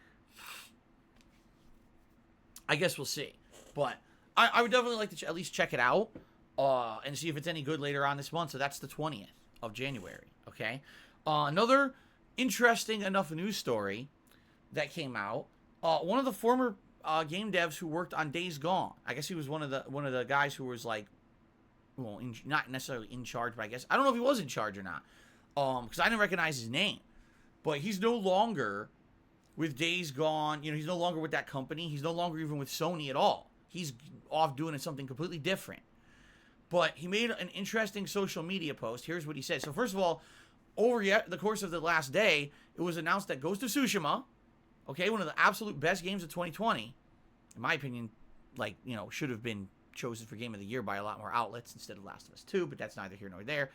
I guess we'll see. But I would definitely like to at least check it out and see if it's any good later on this month. So that's the 20th of January. Okay? Another interesting enough news story that came out. One of the former game devs who worked on Days Gone. I guess he was one of the guys who was like, well, not necessarily in charge, but I guess I don't know if he was in charge or not, because I didn't recognize his name. But he's no longer with Days Gone. You know, he's no longer with that company. He's no longer even with Sony at all. He's off doing something completely different. But he made an interesting social media post. Here's what he said. So first of all, over the course of the last day, it was announced that Ghost of Tsushima, okay, one of the absolute best games of 2020, in my opinion, like, you know, should have been chosen for Game of the Year by a lot more outlets instead of Last of Us 2, but that's neither here nor there,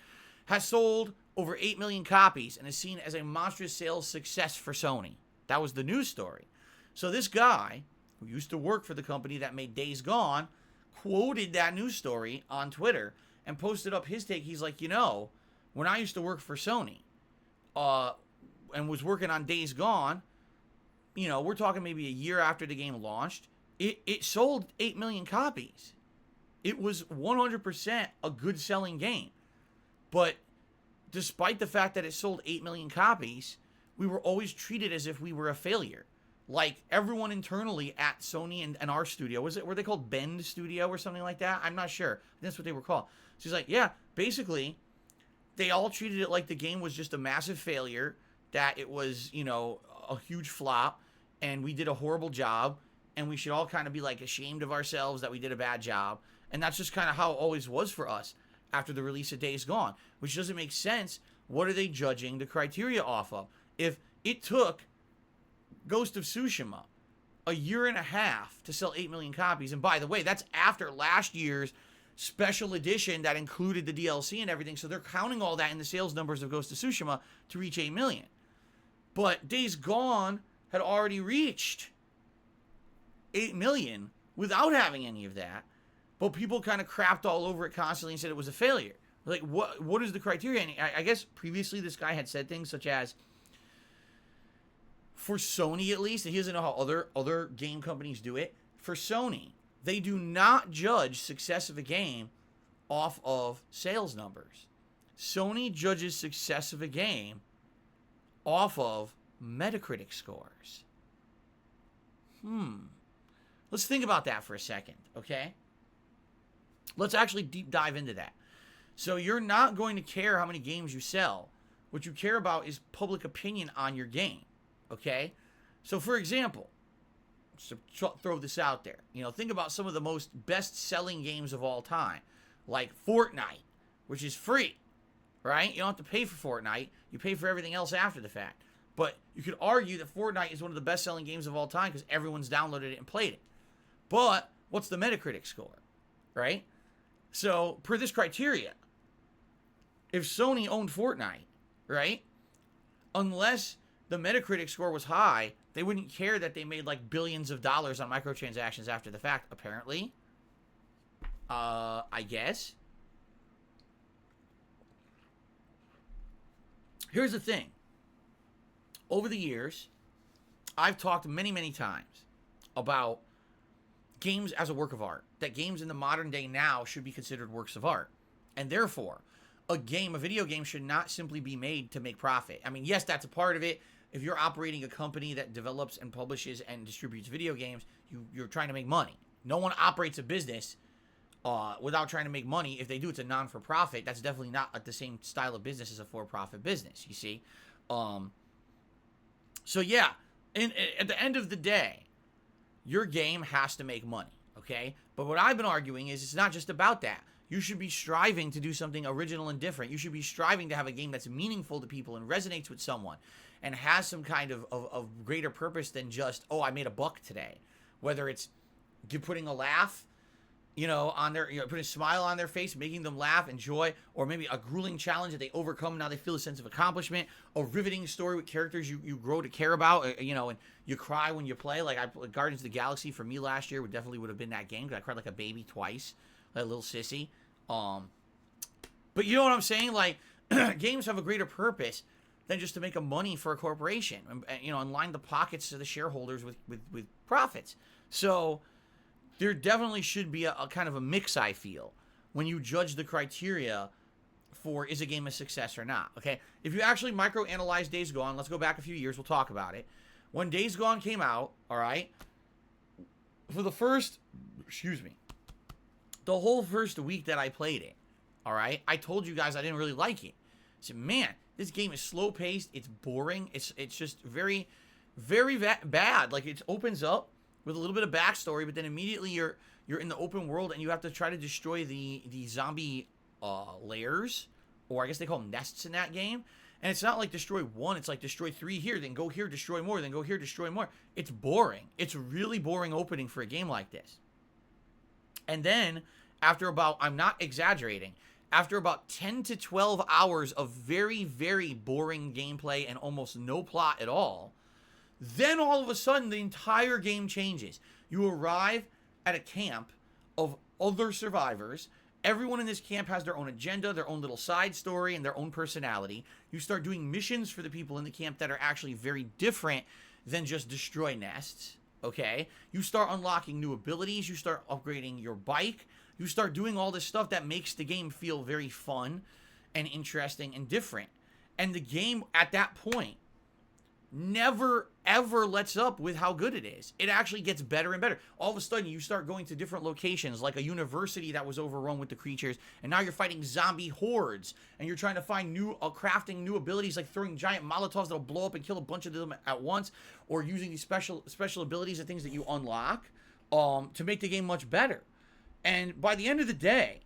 has sold over 8 million copies and is seen as a monstrous sales success for Sony. That was the news story. So this guy, who used to work for the company that made Days Gone, quoted that news story on Twitter and posted up his take. He's like, you know, when I used to work for Sony and was working on Days Gone, you know, we're talking maybe a year after the game launched, it sold 8 million copies. It was 100% a good selling game. But despite the fact that it sold 8 million copies, we were always treated as if we were a failure. Like, everyone internally at Sony and our studio, were they called Bend Studio or something like that? I'm not sure. That's what they were called. So he's like, yeah, basically, they all treated it like the game was just a massive failure, that it was, you know, a huge flop, and we did a horrible job, and we should all kind of be, like, ashamed of ourselves that we did a bad job. And that's just kind of how it always was for us after the release of Days Gone, which doesn't make sense. What are they judging the criteria off of? If it took Ghost of Tsushima a year and a half to sell 8 million copies, and by the way, that's after last year's special edition that included the DLC and everything, so they're counting all that in the sales numbers of Ghost of Tsushima to reach 8 million. But Days Gone had already reached 8 million without having any of that. But people kind of crapped all over it constantly and said it was a failure. Like, what is the criteria? And I guess previously this guy had said things such as, for Sony at least, and he doesn't know how other game companies do it, for Sony, they do not judge success of a game off of sales numbers. Sony judges success of a game off of Metacritic scores. Let's think about that for a second, okay? Let's actually deep dive into that. So you're not going to care how many games you sell. What you care about is public opinion on your game, okay? So for example, so throw this out there. You know, think about some of the most best-selling games of all time, like Fortnite, which is free, right? You don't have to pay for Fortnite. You pay for everything else after the fact. But you could argue that Fortnite is one of the best-selling games of all time because everyone's downloaded it and played it. But what's the Metacritic score, right? So, per this criteria, if Sony owned Fortnite, right, unless the Metacritic score was high, they wouldn't care that they made like billions of dollars on microtransactions after the fact, apparently. I guess. Here's the thing. Over the years, I've talked many, many times about games as a work of art, that games in the modern day now should be considered works of art. And therefore, a video game should not simply be made to make profit. I mean, yes, that's a part of it. If you're operating a company that develops and publishes and distributes video games, you're trying to make money. No one operates a business without trying to make money. If they do, it's a non-for-profit. That's definitely not the same style of business as a for-profit business, you see. So yeah, at the end of the day, your game has to make money, okay? But what I've been arguing is it's not just about that. You should be striving to do something original and different. You should be striving to have a game that's meaningful to people and resonates with someone and has some kind of greater purpose than just, oh, I made a buck today. Whether it's putting a laugh on their, put a smile on their face, making them laugh, enjoy, or maybe a grueling challenge that they overcome. Now they feel a sense of accomplishment. A riveting story with characters you grow to care about, and you cry when you play. Like Guardians of the Galaxy for me last year would have been that game because I cried like a baby twice, like a little sissy. But you know what I'm saying? Like games have a greater purpose than just to make a money for a corporation, and line the pockets of the shareholders with profits. So there definitely should be a kind of a mix, I feel, when you judge the criteria for is a game a success or not, okay? If you actually microanalyze Days Gone, let's go back a few years, we'll talk about it. When Days Gone came out, all right, for the whole first week that I played it, all right, I told you guys I didn't really like it. I said, man, this game is slow-paced, it's boring, it's just very, very bad. Like, it opens up with a little bit of backstory, but then immediately you're in the open world and you have to try to destroy the zombie layers, or I guess they call them nests in that game. And it's not like destroy one, it's like destroy 3 here, then go here, destroy more, then go here, destroy more. It's boring. It's really boring opening for a game like this. And then, after about, I'm not exaggerating, after about 10 to 12 hours of very, very boring gameplay and almost no plot at all, then all of a sudden the entire game changes. You arrive at a camp of other survivors. Everyone in this camp has their own agenda, their own little side story, and their own personality. You start doing missions for the people in the camp that are actually very different than just destroy nests, okay? You start unlocking new abilities. You start upgrading your bike. You start doing all this stuff that makes the game feel very fun and interesting and different. And the game, at that point, never, ever lets up with how good it is. It actually gets better and better. All of a sudden, you start going to different locations, like a university that was overrun with the creatures, and now you're fighting zombie hordes, and you're trying to find crafting new abilities, like throwing giant Molotovs that'll blow up and kill a bunch of them at once, or using these special abilities and things that you unlock to make the game much better. And by the end of the day,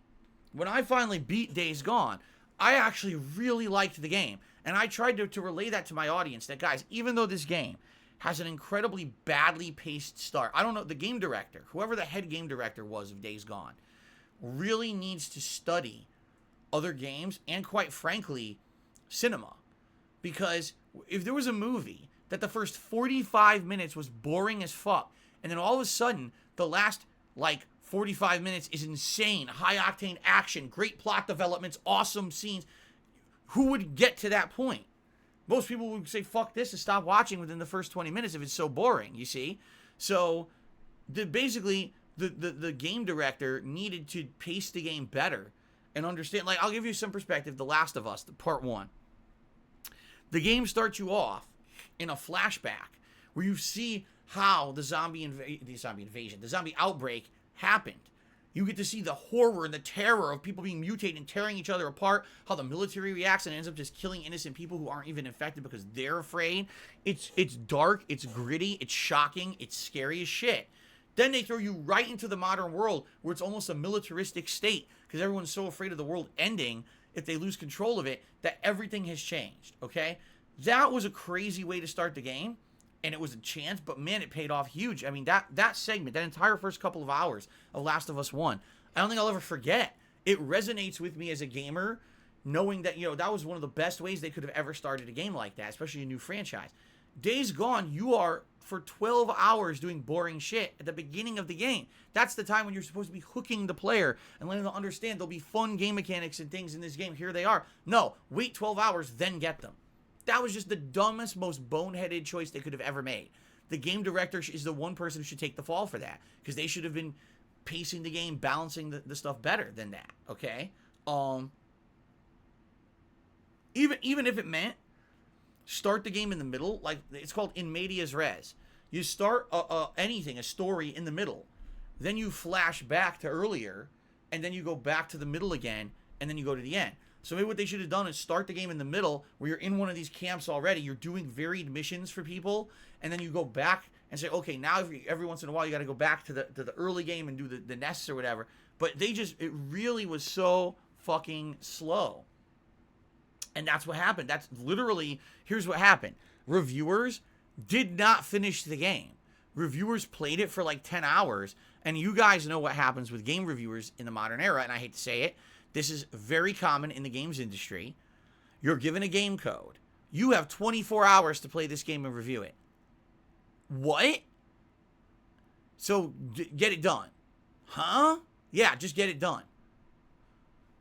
when I finally beat Days Gone, I actually really liked the game. And I tried to relay that to my audience, that, guys, even though this game has an incredibly badly paced start, I don't know, the game director, whoever the head game director was of Days Gone, really needs to study other games and, quite frankly, cinema. Because if there was a movie that the first 45 minutes was boring as fuck, and then all of a sudden, the last, 45 minutes is insane, high-octane action, great plot developments, awesome scenes, who would get to that point? Most people would say, fuck this, and stop watching within the first 20 minutes if it's so boring, you see? So, basically, the game director needed to pace the game better and understand. I'll give you some perspective. The Last of Us, part 1. The game starts you off in a flashback where you see how the zombie outbreak happened. You get to see the horror and the terror of people being mutated and tearing each other apart, how the military reacts and ends up just killing innocent people who aren't even infected because they're afraid. It's dark, it's gritty, it's shocking, it's scary as shit. Then they throw you right into the modern world where it's almost a militaristic state because everyone's so afraid of the world ending if they lose control of it that everything has changed, okay? That was a crazy way to start the game. And it was a chance, but man, it paid off huge. I mean, that segment, that entire first couple of hours of Last of Us 1, I don't think I'll ever forget. It resonates with me as a gamer, knowing that, that was one of the best ways they could have ever started a game like that, especially a new franchise. Days Gone, you are, for 12 hours, doing boring shit at the beginning of the game. That's the time when you're supposed to be hooking the player and letting them understand there'll be fun game mechanics and things in this game. Here they are. No, wait 12 hours, then get them. That was just the dumbest, most boneheaded choice they could have ever made. The game director is the one person who should take the fall for that, because they should have been pacing the game, balancing the stuff better than that, okay? Even if it meant start the game in the middle, like it's called in medias res. You start a story in the middle, then you flash back to earlier, and then you go back to the middle again, and then you go to the end. So maybe what they should have done is start the game in the middle where you're in one of these camps already. You're doing varied missions for people. And then you go back and say, okay, now every once in a while you got to go back to the early game and do the nests or whatever. But it really was so fucking slow. And that's what happened. That's literally, here's what happened. Reviewers did not finish the game. reviewers played it for like 10 hours, and you guys know what happens with game reviewers in the modern era, and I hate to say it, this is very common in the games industry. You're given a game code. You have 24 hours to play this game and review it. What? So, get it done. Huh? Yeah, just get it done.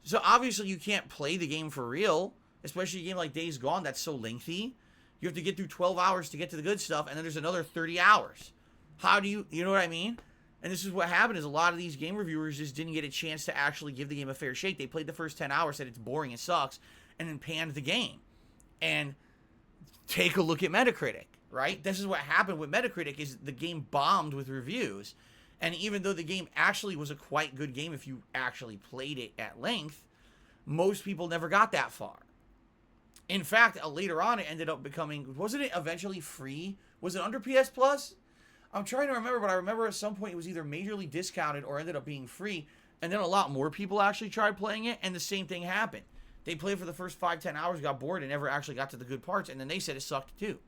So, obviously, you can't play the game for real, especially a game like Days Gone that's so lengthy. You have to get through 12 hours to get to the good stuff, and then there's another 30 hours. How do you know what I mean? And this is what happened is a lot of these game reviewers just didn't get a chance to actually give the game a fair shake. They played the first 10 hours, said it's boring, it sucks, and then panned the game. And take a look at Metacritic, right? This is what happened with Metacritic is the game bombed with reviews. And even though the game actually was a quite good game if you actually played it at length, most people never got that far. In fact, later on, it ended up becoming, wasn't it eventually free? Was it under PS Plus? I'm trying to remember, but I remember at some point it was either majorly discounted or ended up being free. And then a lot more people actually tried playing it, and the same thing happened. They played for the first 5-10 hours, got bored, and never actually got to the good parts, and then they said it sucked too.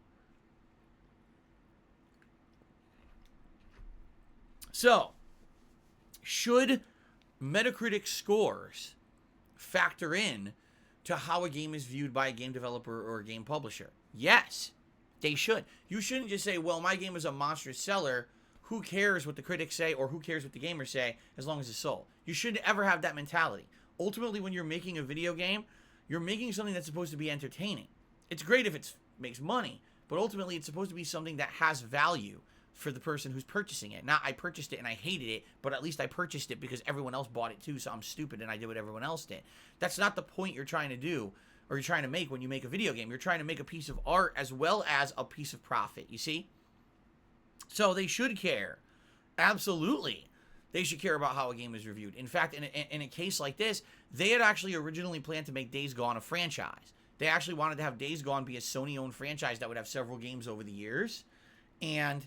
So, should Metacritic scores factor in to how a game is viewed by a game developer or a game publisher? Yes, they should. You shouldn't just say, well, my game is a monstrous seller. Who cares what the critics say or who cares what the gamers say as long as it's sold? You shouldn't ever have that mentality. Ultimately, when you're making a video game, you're making something that's supposed to be entertaining. It's great if it makes money, but ultimately it's supposed to be something that has value for the person who's purchasing it. Not I purchased it and I hated it, but at least I purchased it because everyone else bought it too, so I'm stupid and I did what everyone else did. That's not the point you're trying to do or you're trying to make when you make a video game. You're trying to make a piece of art as well as a piece of profit, you see? So they should care. Absolutely. They should care about how a game is reviewed. In fact, in a case like this, they had actually originally planned to make Days Gone a franchise. They actually wanted to have Days Gone be a Sony-owned franchise that would have several games over the years. And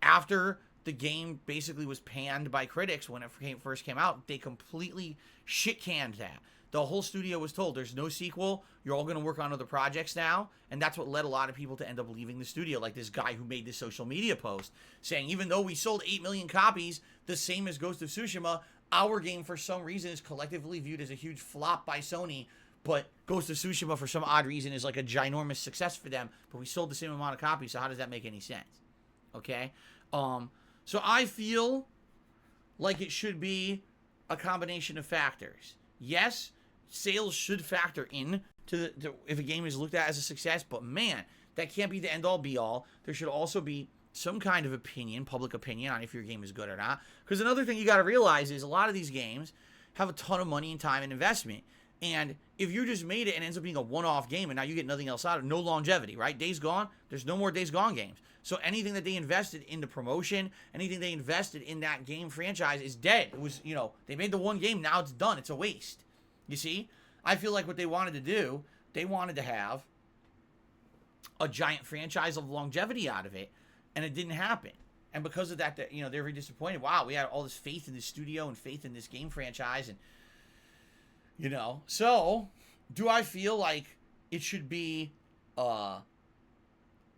after the game basically was panned by critics when it first came out, they completely shit-canned that. The whole studio was told, there's no sequel, you're all going to work on other projects now, and that's what led a lot of people to end up leaving the studio, like this guy who made this social media post, saying, even though we sold 8 million copies, the same as Ghost of Tsushima, our game, for some reason, is collectively viewed as a huge flop by Sony, but Ghost of Tsushima, for some odd reason, is like a ginormous success for them, but we sold the same amount of copies, so how does that make any sense? Okay? So I feel like it should be a combination of factors. Yes, sales should factor in to if a game is looked at as a success, but man, that can't be the end-all be-all. There should also be some kind of opinion, public opinion, on if your game is good or not. Because another thing you got to realize is a lot of these games have a ton of money and time and investment. And if you just made it and it ends up being a one-off game and now you get nothing else out of it, no longevity, right? Days Gone, there's no more Days Gone games. So anything that they invested in the promotion, anything they invested in that game franchise is dead. It was, they made the one game, now it's done. It's a waste. You see? I feel like what they wanted to do, they wanted to have a giant franchise of longevity out of it, and it didn't happen. And because of that, they're very disappointed. Wow, we had all this faith in this studio and faith in this game franchise, and so do I feel like it should be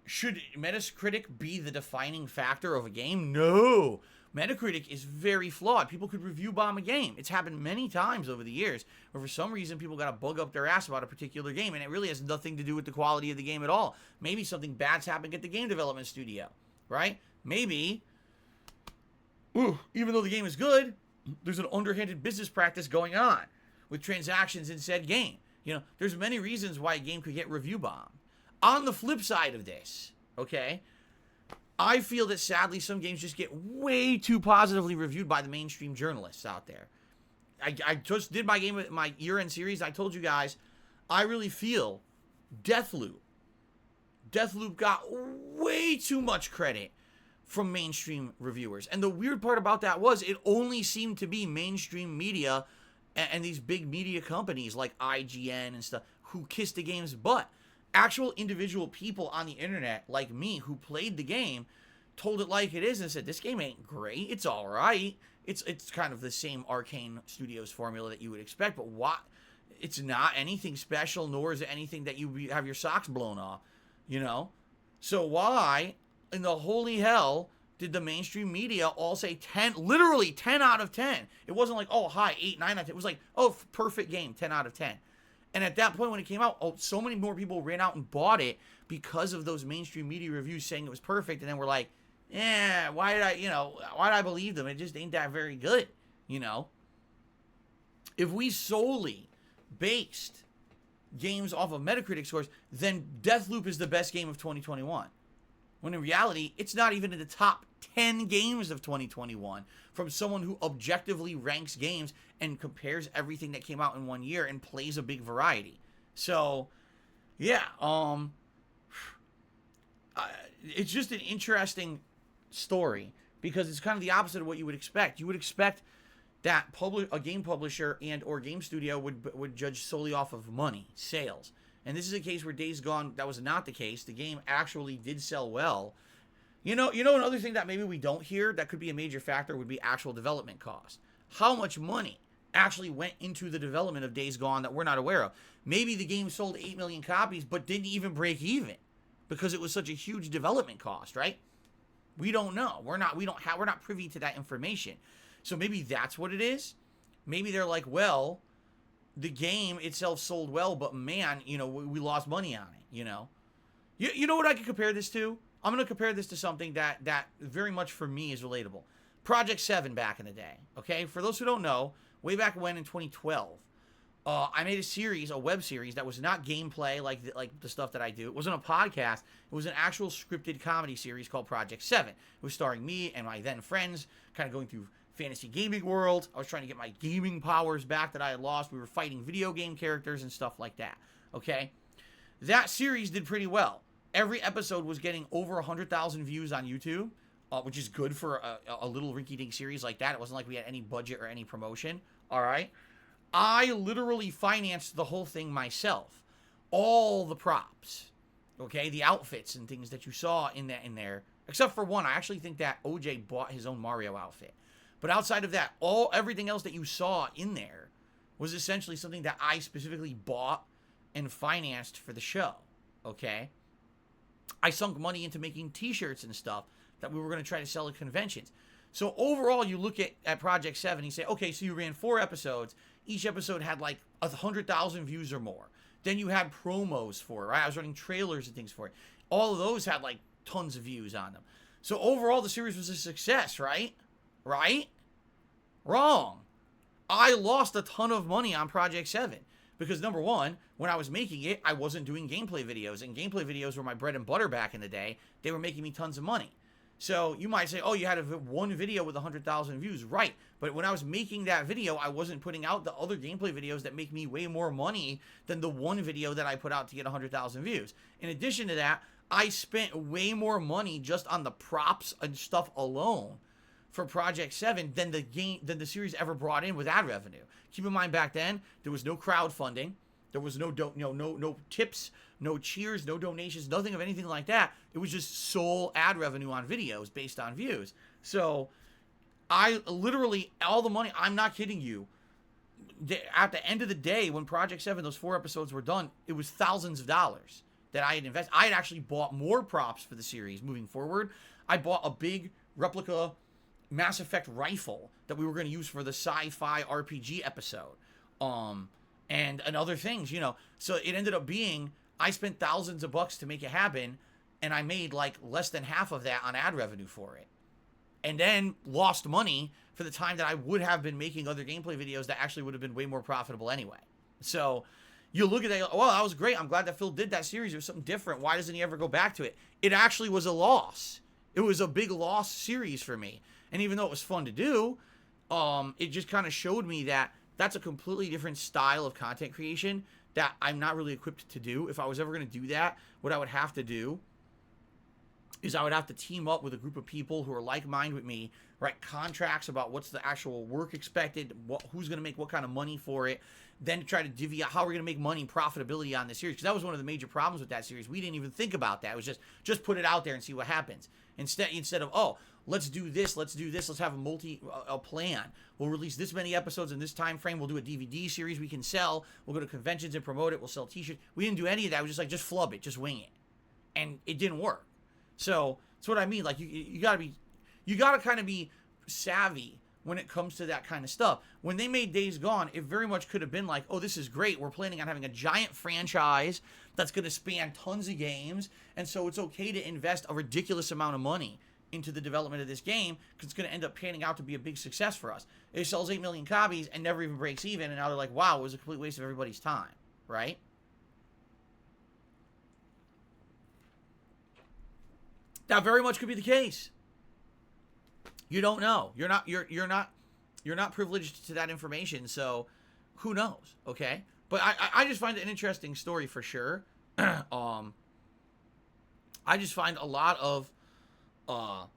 should Metacritic be the defining factor of a game? No. Metacritic is very flawed. People could review bomb a game. It's happened many times over the years where for some reason people got to bug up their ass about a particular game, and it really has nothing to do with the quality of the game at all. Maybe something bad's happened at the game development studio, right? Maybe, even though the game is good, there's an underhanded business practice going on with transactions in said game. There's many reasons why a game could get review bombed. On the flip side of this, okay, I feel that sadly some games just get way too positively reviewed by the mainstream journalists out there. I just did my year-end series. I told you guys, I really feel Deathloop got way too much credit from mainstream reviewers. And the weird part about that was it only seemed to be mainstream media and these big media companies like IGN and stuff who kissed the game's butt. Actual individual people on the internet like me who played the game told it like it is and said, this game ain't great, it's all right. It's kind of the same Arcane Studios formula that you would expect, but it's not anything special, nor is it anything that you have your socks blown off, So why in the holy hell did the mainstream media all say 10, literally 10 out of 10. It wasn't like, oh, hi, 8, 9 out of 10. It was like, oh, perfect game, 10 out of 10. And at that point when it came out, oh, so many more people ran out and bought it because of those mainstream media reviews saying it was perfect. And then we're like, why did I believe them? It just ain't that very good, you know? If we solely based games off of Metacritic scores, then Deathloop is the best game of 2021. When in reality, it's not even in the top 10 games of 2021 from someone who objectively ranks games and compares everything that came out in one year and plays a big variety. So, yeah, it's just an interesting story because it's kind of the opposite of what you would expect. You would expect that a game publisher and or game studio would judge solely off of money, sales. And this is a case where Days Gone, that was not the case. The game actually did sell well. You know, another thing that maybe we don't hear that could be a major factor would be actual development cost. How much money actually went into the development of Days Gone that we're not aware of? Maybe the game sold 8 million copies but didn't even break even because it was such a huge development cost, right? We don't know. We're not privy to that information. So maybe that's what it is. Maybe they're like, well, the game itself sold well, but man, we lost money on it, you know? You know what I could compare this to? I'm going to compare this to something that very much for me is relatable. Project 7 back in the day, okay? For those who don't know, way back when in 2012, I made a web series that was not gameplay like the stuff that I do. It wasn't a podcast. It was an actual scripted comedy series called Project 7. It was starring me and my then friends, kind of going through fantasy gaming world. I was trying to get my gaming powers back that I had lost. We were fighting video game characters and stuff like that, okay? That series did pretty well. Every episode was getting over 100,000 views on YouTube, which is good for a little rinky-dink series like that. It wasn't like we had any budget or any promotion, all right? I literally financed the whole thing myself. All the props, okay? The outfits and things that you saw in there, except for one. I actually think that OJ bought his own Mario outfit. But outside of that, everything else that you saw in there was essentially something that I specifically bought and financed for the show, okay? I sunk money into making t-shirts and stuff that we were going to try to sell at conventions. So overall, you look at Project 7, you say, okay, so you ran 4 episodes. Each episode had like 100,000 views or more. Then you had promos for it, right? I was running trailers and things for it. All of those had like tons of views on them. So overall, the series was a success, right? Right? Wrong. I lost a ton of money on Project 7. Because number one, when I was making it, I wasn't doing gameplay videos. And gameplay videos were my bread and butter back in the day. They were making me tons of money. So you might say, oh, you had one video with 100,000 views. Right. But when I was making that video, I wasn't putting out the other gameplay videos that make me way more money than the one video that I put out to get 100,000 views. In addition to that, I spent way more money just on the props and stuff alone for Project 7 than the series ever brought in with ad revenue. Keep in mind, back then there was no crowdfunding, there was no tips, no cheers, no donations, nothing of anything like that. It was just sole ad revenue on videos based on views. So I literally, all the money, I'm not kidding you, at the end of the day, when Project 7, those 4 episodes were done, it was thousands of dollars that I had invested. I had actually bought more props for the series moving forward. I bought a big replica Mass Effect rifle that we were going to use for the sci-fi RPG episode, and other things, So it ended up being, I spent thousands of bucks to make it happen, and I made like less than half of that on ad revenue for it, and then lost money for the time that I would have been making other gameplay videos that actually would have been way more profitable anyway. So you look at that, oh, that was great. I'm glad that Phil did that series. It was something different. Why doesn't he ever go back to it? It actually was a loss. It was a big loss series for me. And even though it was fun to do, it just kind of showed me that that's a completely different style of content creation that I'm not really equipped to do. If I was ever going to do that, what I would have to do is I would have to team up with a group of people who are like-minded with me, write contracts about what's the actual work expected, who's going to make what kind of money for it, then try to divvy out how we're going to make money and profitability on the series. Because that was one of the major problems with that series. We didn't even think about that. It was just put it out there and see what happens. Instead of, oh, let's do this, let's have a plan. We'll release this many episodes in this time frame. We'll do a DVD series we can sell. We'll go to conventions and promote it. We'll sell t-shirts. We didn't do any of that. We was just flub it, just wing it. And it didn't work. So that's what I mean. Like, you got to be, You got to kind of be savvy when it comes to that kind of stuff. When they made Days Gone, it very much could have been like, oh, this is great. We're planning on having a giant franchise that's going to span tons of games, and so it's okay to invest a ridiculous amount of money into the development of this game because it's going to end up panning out to be a big success for us. It sells 8 million copies and never even breaks even, and now they're like, wow, it was a complete waste of everybody's time, right? That very much could be the case. You don't know. You're not privileged to that information, so who knows, okay? But I just find it an interesting story for sure. I just find a lot of what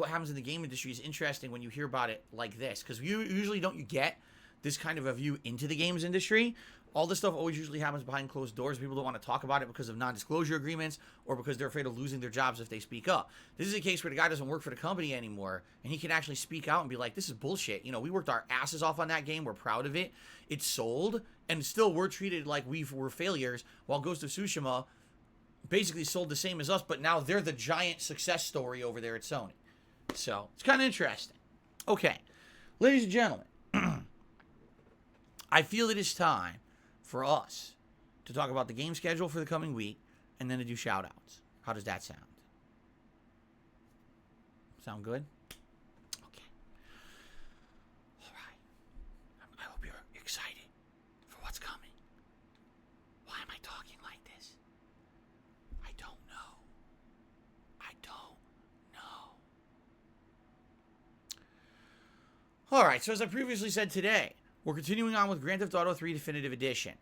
happens in the game industry is interesting when you hear about it like this, because you usually don't get this kind of a view into the games industry. All this stuff always usually happens behind closed doors. People don't want to talk about it because of non-disclosure agreements or because they're afraid of losing their jobs if they speak up. This is a case where the guy doesn't work for the company anymore, and he can actually speak out and be like, this is bullshit. You know, we worked our asses off on that game. We're proud of it. It sold, and still we're treated like we were failures, while Ghost of Tsushima basically sold the same as us, but now they're the giant success story over there at Sony. So, it's kind of interesting. Okay, ladies and gentlemen, I feel it is time for us to talk about the game schedule for the coming week and then to do shout-outs. How does that sound? Sound good? Okay. All right. I hope you're excited for what's coming. Why am I talking like this? I don't know. I don't know. All right, so as I previously said today, we're continuing on with Grand Theft Auto 3 Definitive Edition.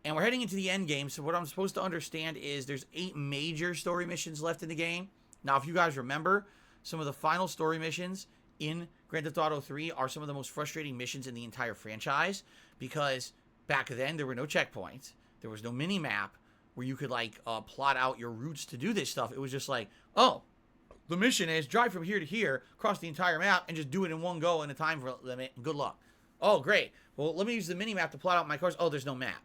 And we're heading into the end game, so what I'm supposed to understand is there's 8 major story missions left in the game. Now, if you guys remember, some of the final story missions in Grand Theft Auto 3 are some of the most frustrating missions in the entire franchise, because back then there were no checkpoints, there was no mini-map where you could, like, plot out your routes to do this stuff. It was just like, oh, the mission is drive from here to here, across the entire map, and just do it in one go in a time limit, and good luck. Oh, great. Well, let me use the mini-map to plot out my cars. Oh, there's no map.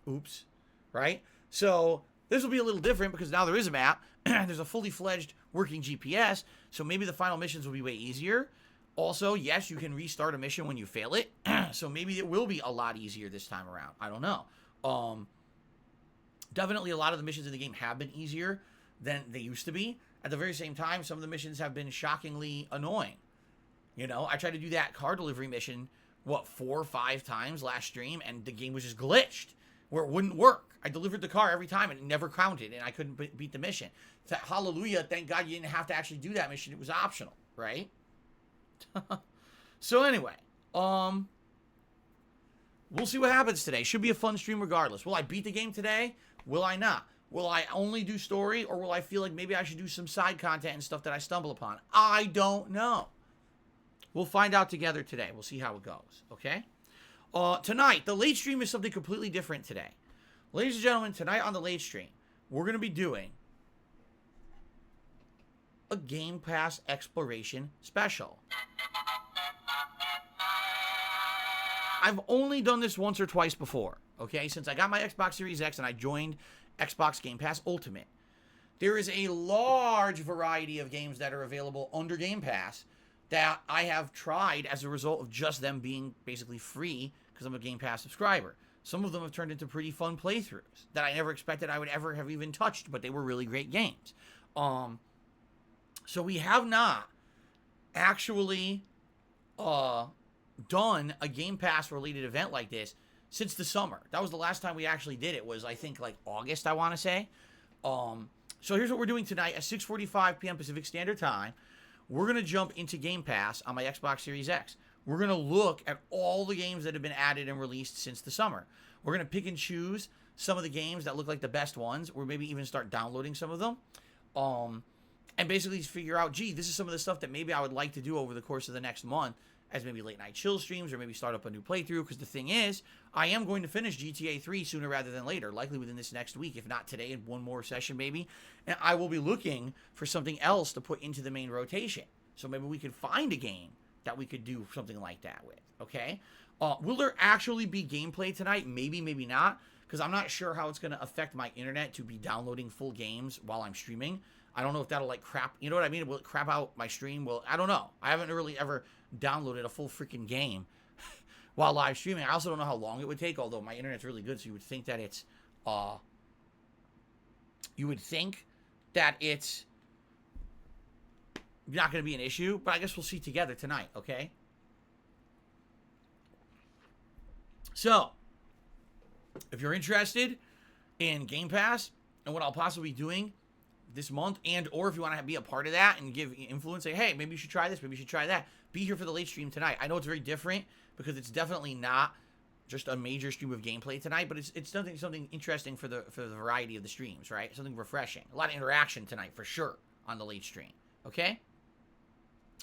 Oops. Right? So, this will be a little different because now there is a map. There's a fully fledged working GPS, so maybe the final missions will be way easier. Also, yes, you can restart a mission when you fail it, so maybe it will be a lot easier this time around. I don't know. Definitely a lot of the missions in the game have been easier than they used to be. At the very same time, some of the missions have been shockingly annoying. You know, I tried to do that car delivery mission 4 or 5 times last stream, and the game was just glitched, where it wouldn't work. I delivered the car every time, and it never counted, and I couldn't beat the mission. Hallelujah, thank God you didn't have to actually do that mission. It was optional, right? So anyway, we'll see what happens today. Should be a fun stream regardless. Will I beat the game today? Will I not? Will I only do story, or will I feel like maybe I should do some side content and stuff that I stumble upon? I don't know. We'll find out together today. We'll see how it goes, okay? Tonight, the late stream is something completely different today. Ladies and gentlemen, tonight on the late stream, we're going to be doing a Game Pass Exploration Special. I've only done this once or twice before, okay? Since I got my Xbox Series X and I joined Xbox Game Pass Ultimate. There is a large variety of games that are available under Game Pass that I have tried as a result of just them being basically free because I'm a Game Pass subscriber. Some of them have turned into pretty fun playthroughs that I never expected I would ever have even touched, but they were really great games. So we have not actually done a Game Pass related event like this since the summer. That was the last time we actually did it, was I think like August, I want to say. So here's what we're doing tonight at 6:45 p.m. Pacific Standard Time. We're going to jump into Game Pass on my Xbox Series X. We're going to look at all the games that have been added and released since the summer. We're going to pick and choose some of the games that look like the best ones, or maybe even start downloading some of them. And basically figure out, gee, this is some of the stuff that maybe I would like to do over the course of the next month as maybe late night chill streams, or maybe start up a new playthrough, because the thing is, I am going to finish GTA 3 sooner rather than later, likely within this next week, if not today, in one more session maybe, and I will be looking for something else to put into the main rotation. So maybe we could find a game that we could do something like that with, okay? Will there actually be gameplay tonight? Maybe, maybe not, because I'm not sure how it's going to affect my internet to be downloading full games while I'm streaming. I don't know if that'll like crap, you know what I mean? Will it crap out my stream? Well, I don't know. I haven't really ever downloaded a full freaking game while live streaming. I also don't know how long it would take, although my internet's really good, so you would think that it's not going to be an issue, but I guess we'll see together tonight, okay? So, if you're interested in Game Pass and what I'll possibly be doing this month, and or if you want to be a part of that and give influence, say, hey, maybe you should try this, maybe you should try that, be here for the late stream tonight. I know it's very different because it's definitely not just a major stream of gameplay tonight, but it's something interesting for the variety of the streams, right? Something refreshing. A lot of interaction tonight for sure on the late stream, okay?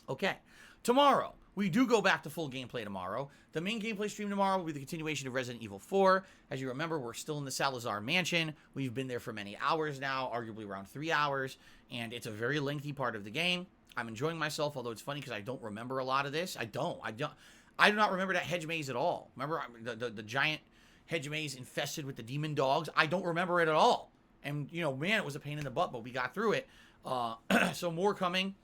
Okay. Tomorrow, we do go back to full gameplay tomorrow. The main gameplay stream tomorrow will be the continuation of Resident Evil 4. As you remember, we're still in the Salazar Mansion. We've been there for many hours now, arguably around 3 hours, and it's a very lengthy part of the game. I'm enjoying myself, although it's funny because I don't remember a lot of this. I do not remember that hedge maze at all. Remember the giant hedge maze infested with the demon dogs? I don't remember it at all. And, you know, man, it was a pain in the butt, but we got through it. So more coming.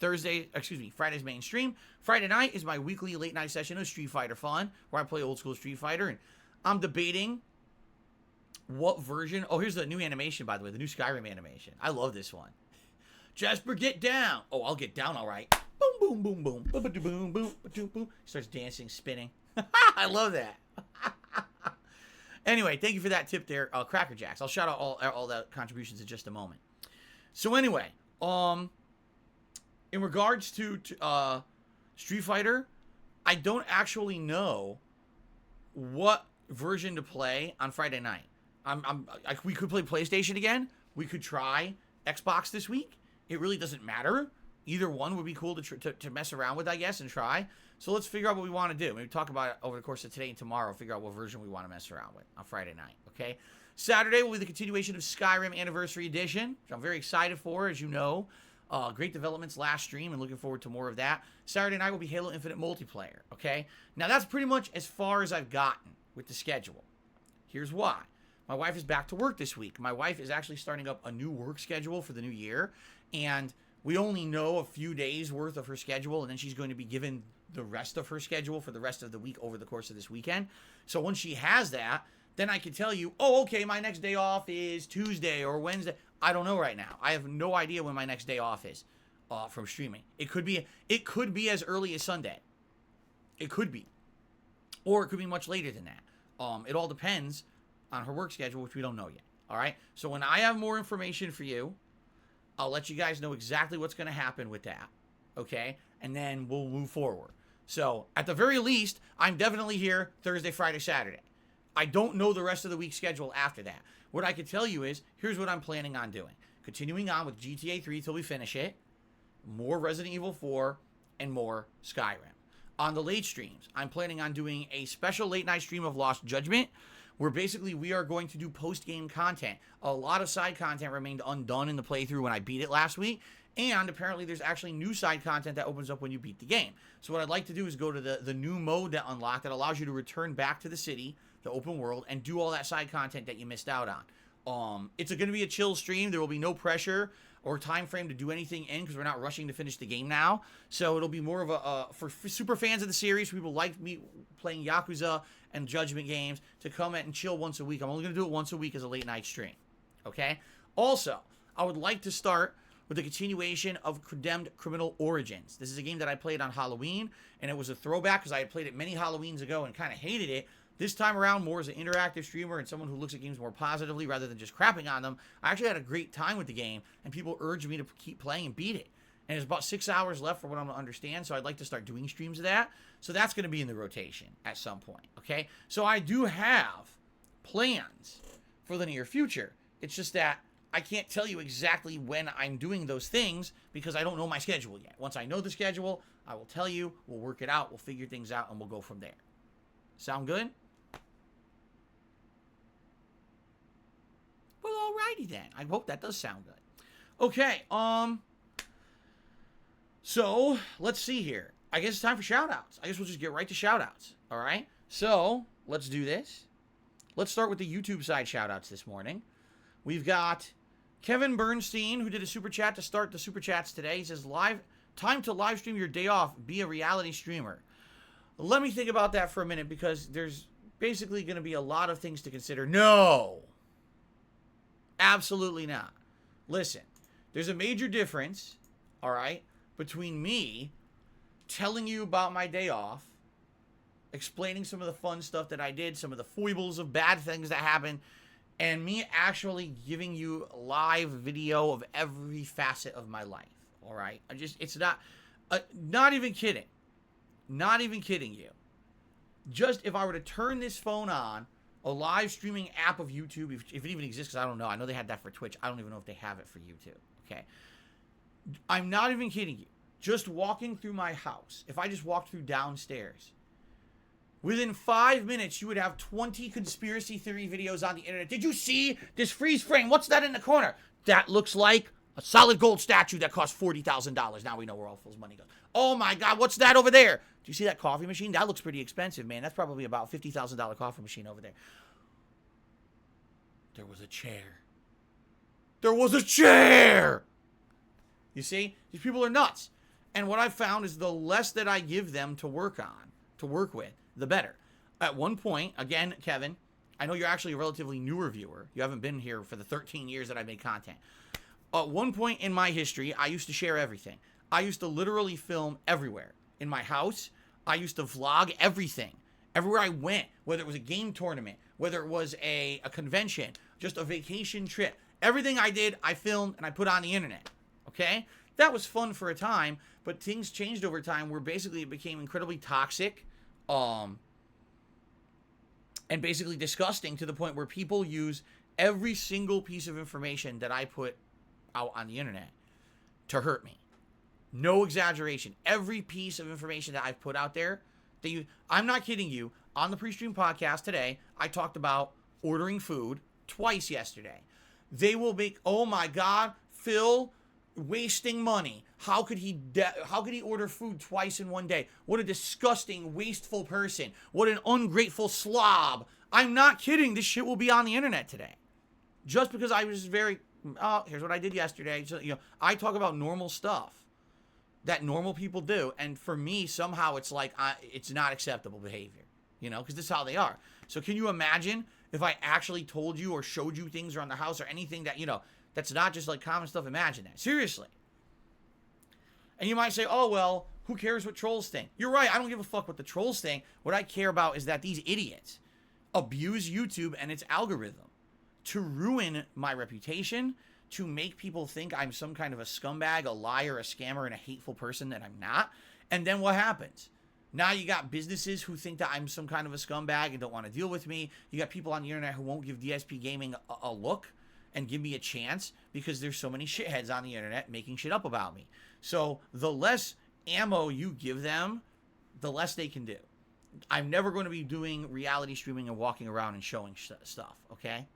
Friday's main stream. Friday night is my weekly late night session of Street Fighter Fun, where I play old school Street Fighter, and I'm debating what version. Oh, here's the new animation, by the way, the new Skyrim animation. I love this one. Jasper, get down. Oh, I'll get down, all right. Boom, boom, boom, boom, boom, boom, boom, boom, boom, boom. Starts dancing, spinning. I love that. Anyway, thank you for that tip there, Cracker Jacks. I'll shout out all the contributions in just a moment. So anyway, in regards to Street Fighter, I don't actually know what version to play on Friday night. We could play PlayStation again. We could try Xbox this week. It really doesn't matter. Either one would be cool to mess around with, I guess, and try. So let's figure out what we want to do. Maybe talk about it over the course of today and tomorrow. Figure out what version we want to mess around with on Friday night, okay? Saturday will be the continuation of Skyrim Anniversary Edition, which I'm very excited for, as you know. Great developments last stream, and looking forward to more of that. Saturday night will be Halo Infinite multiplayer, okay? Now, that's pretty much as far as I've gotten with the schedule. Here's why. My wife is back to work this week. My wife is actually starting up a new work schedule for the new year, and we only know a few days worth of her schedule, and then she's going to be given the rest of her schedule for the rest of the week over the course of this weekend. So once she has that, then I can tell you, oh, okay, my next day off is Tuesday or Wednesday. I don't know right now. I have no idea when my next day off is from streaming. It could be as early as Sunday. It could be. Or it could be much later than that. It all depends on her work schedule, which we don't know yet. All right? So when I have more information for you, I'll let you guys know exactly what's going to happen with that. Okay? And then we'll move forward. So at the very least, I'm definitely here Thursday, Friday, Saturday. I don't know the rest of the week's schedule after that. What I can tell you is, here's what I'm planning on doing. Continuing on with GTA 3 till we finish it, more Resident Evil 4, and more Skyrim. On the late streams, I'm planning on doing a special late night stream of Lost Judgment, where basically we are going to do post-game content. A lot of side content remained undone in the playthrough when I beat it last week, and apparently there's actually new side content that opens up when you beat the game. So what I'd like to do is go to the new mode that unlocked that allows you to return back to the city, the open world, and do all that side content that you missed out on. It's going to be a chill stream. There will be no pressure or time frame to do anything in because we're not rushing to finish the game now. So it'll be more of a for super fans of the series, people like me playing Yakuza and Judgment games, to come in and chill once a week. I'm only going to do it once a week as a late night stream. Okay? Also, I would like to start with the continuation of Condemned Criminal Origins. This is a game that I played on Halloween, and it was a throwback because I had played it many Halloweens ago and kind of hated it. This time around, more as an interactive streamer and someone who looks at games more positively rather than just crapping on them, I actually had a great time with the game, and people urged me to keep playing and beat it. And there's about 6 hours left for what I'm going to understand, so I'd like to start doing streams of that. So that's going to be in the rotation at some point, okay? So I do have plans for the near future. It's just that I can't tell you exactly when I'm doing those things because I don't know my schedule yet. Once I know the schedule, I will tell you, we'll work it out, we'll figure things out, and we'll go from there. Sound good? Well, alrighty then. I hope that does sound good. Okay, so let's see here. I guess it's time for shout-outs. I guess we'll just get right to shout-outs, all right? So let's do this. Let's start with the YouTube side shout-outs this morning. We've got Kevin Bernstein, who did a super chat to start the super chats today, he says, time to live stream your day off. Be a reality streamer. Let me think about that for a minute, because there's basically going to be a lot of things to consider. No. Absolutely not. Listen, there's a major difference, all right, between me telling you about my day off, explaining some of the fun stuff that I did, some of the foibles of bad things that happened, and me actually giving you live video of every facet of my life, all right? It's not even kidding. Not even kidding you. Just if I were to turn this phone on, a live streaming app of YouTube, if it even exists, because I don't know. I know they had that for Twitch. I don't even know if they have it for YouTube, okay? I'm not even kidding you. Just walking through my house, if I just walked through downstairs, within 5 minutes, you would have 20 conspiracy theory videos on the internet. Did you see this freeze frame? What's that in the corner? That looks like a solid gold statue that costs $40,000. Now we know where all Phil's money goes. Oh my God, what's that over there? Do you see that coffee machine? That looks pretty expensive, man. That's probably about $50,000 coffee machine over there. There was a chair. There was a chair! You see? These people are nuts. And what I've found is the less that I give them to work on, to work with, the better. At one point, again, Kevin, I know you're actually a relatively newer viewer. You haven't been here for the 13 years that I made content. At one point in my history, I used to share everything. I used to literally film everywhere. In my house, I used to vlog everything. Everywhere I went, whether it was a game tournament, whether it was a convention, just a vacation trip. Everything I did, I filmed and I put on the internet. Okay? That was fun for a time, but things changed over time where basically it became incredibly toxic, and basically disgusting to the point where people use every single piece of information that I put out on the internet to hurt me. No exaggeration. Every piece of information that I've put out there, I'm not kidding you. On the PreStream podcast today, I talked about ordering food twice yesterday. They will make, oh my God, Phil, wasting money. How could he order food twice in one day? What a disgusting, wasteful person. What an ungrateful slob. I'm not kidding. This shit will be on the internet today. Just because I was here's what I did yesterday. So, I talk about normal stuff that normal people do. And for me, somehow it's like, it's not acceptable behavior, because this is how they are. So can you imagine if I actually told you or showed you things around the house or anything that, that's not just like common stuff? Imagine that. Seriously. And you might say, oh, well, who cares what trolls think? You're right. I don't give a fuck what the trolls think. What I care about is that these idiots abuse YouTube and its algorithm to ruin my reputation, to make people think I'm some kind of a scumbag, a liar, a scammer, and a hateful person that I'm not. And then what happens? Now you got businesses who think that I'm some kind of a scumbag and don't want to deal with me. You got people on the internet who won't give DSPGaming a look and give me a chance because there's so many shitheads on the internet making shit up about me. So the less ammo you give them, the less they can do. I'm never going to be doing reality streaming and walking around and showing stuff, okay?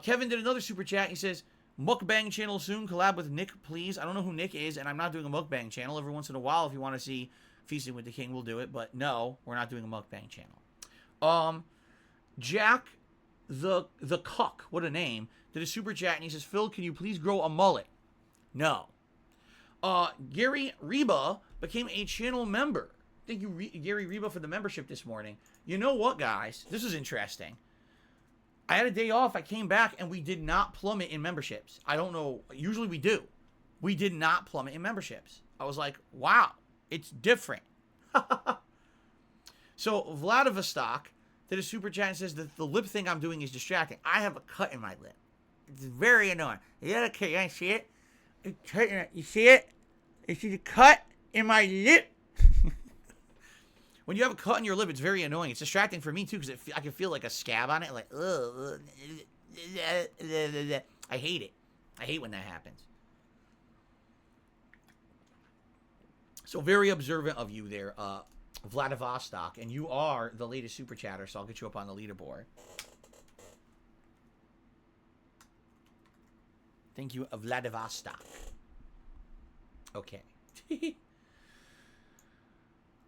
Kevin did another super chat. He says, mukbang channel soon. Collab with Nick, please. I don't know who Nick is, and I'm not doing a mukbang channel. Every once in a while, if you want to see Feasting with the King, we'll do it. But no, we're not doing a mukbang channel. Jack the Cuck, what a name, did a super chat, and he says, Phil, can you please grow a mullet? No. Gary Reba became a channel member. Thank you, Gary Reba, for the membership this morning. You know what, guys? This is interesting. I had a day off. I came back, and we did not plummet in memberships. I don't know. Usually we do. We did not plummet in memberships. I was like, wow, it's different. So Vladivostok did a super chat and says that the lip thing I'm doing is distracting. I have a cut in my lip. It's very annoying. Yeah, okay, you see it? You see it? You see the cut in my lip? When you have a cut on your lip, it's very annoying. It's distracting for me, too, because I can feel like a scab on it. Like, ugh. I hate it. I hate when that happens. So very observant of you there, Vladivostok. And you are the latest super chatter, so I'll get you up on the leaderboard. Thank you, Vladivostok. Okay.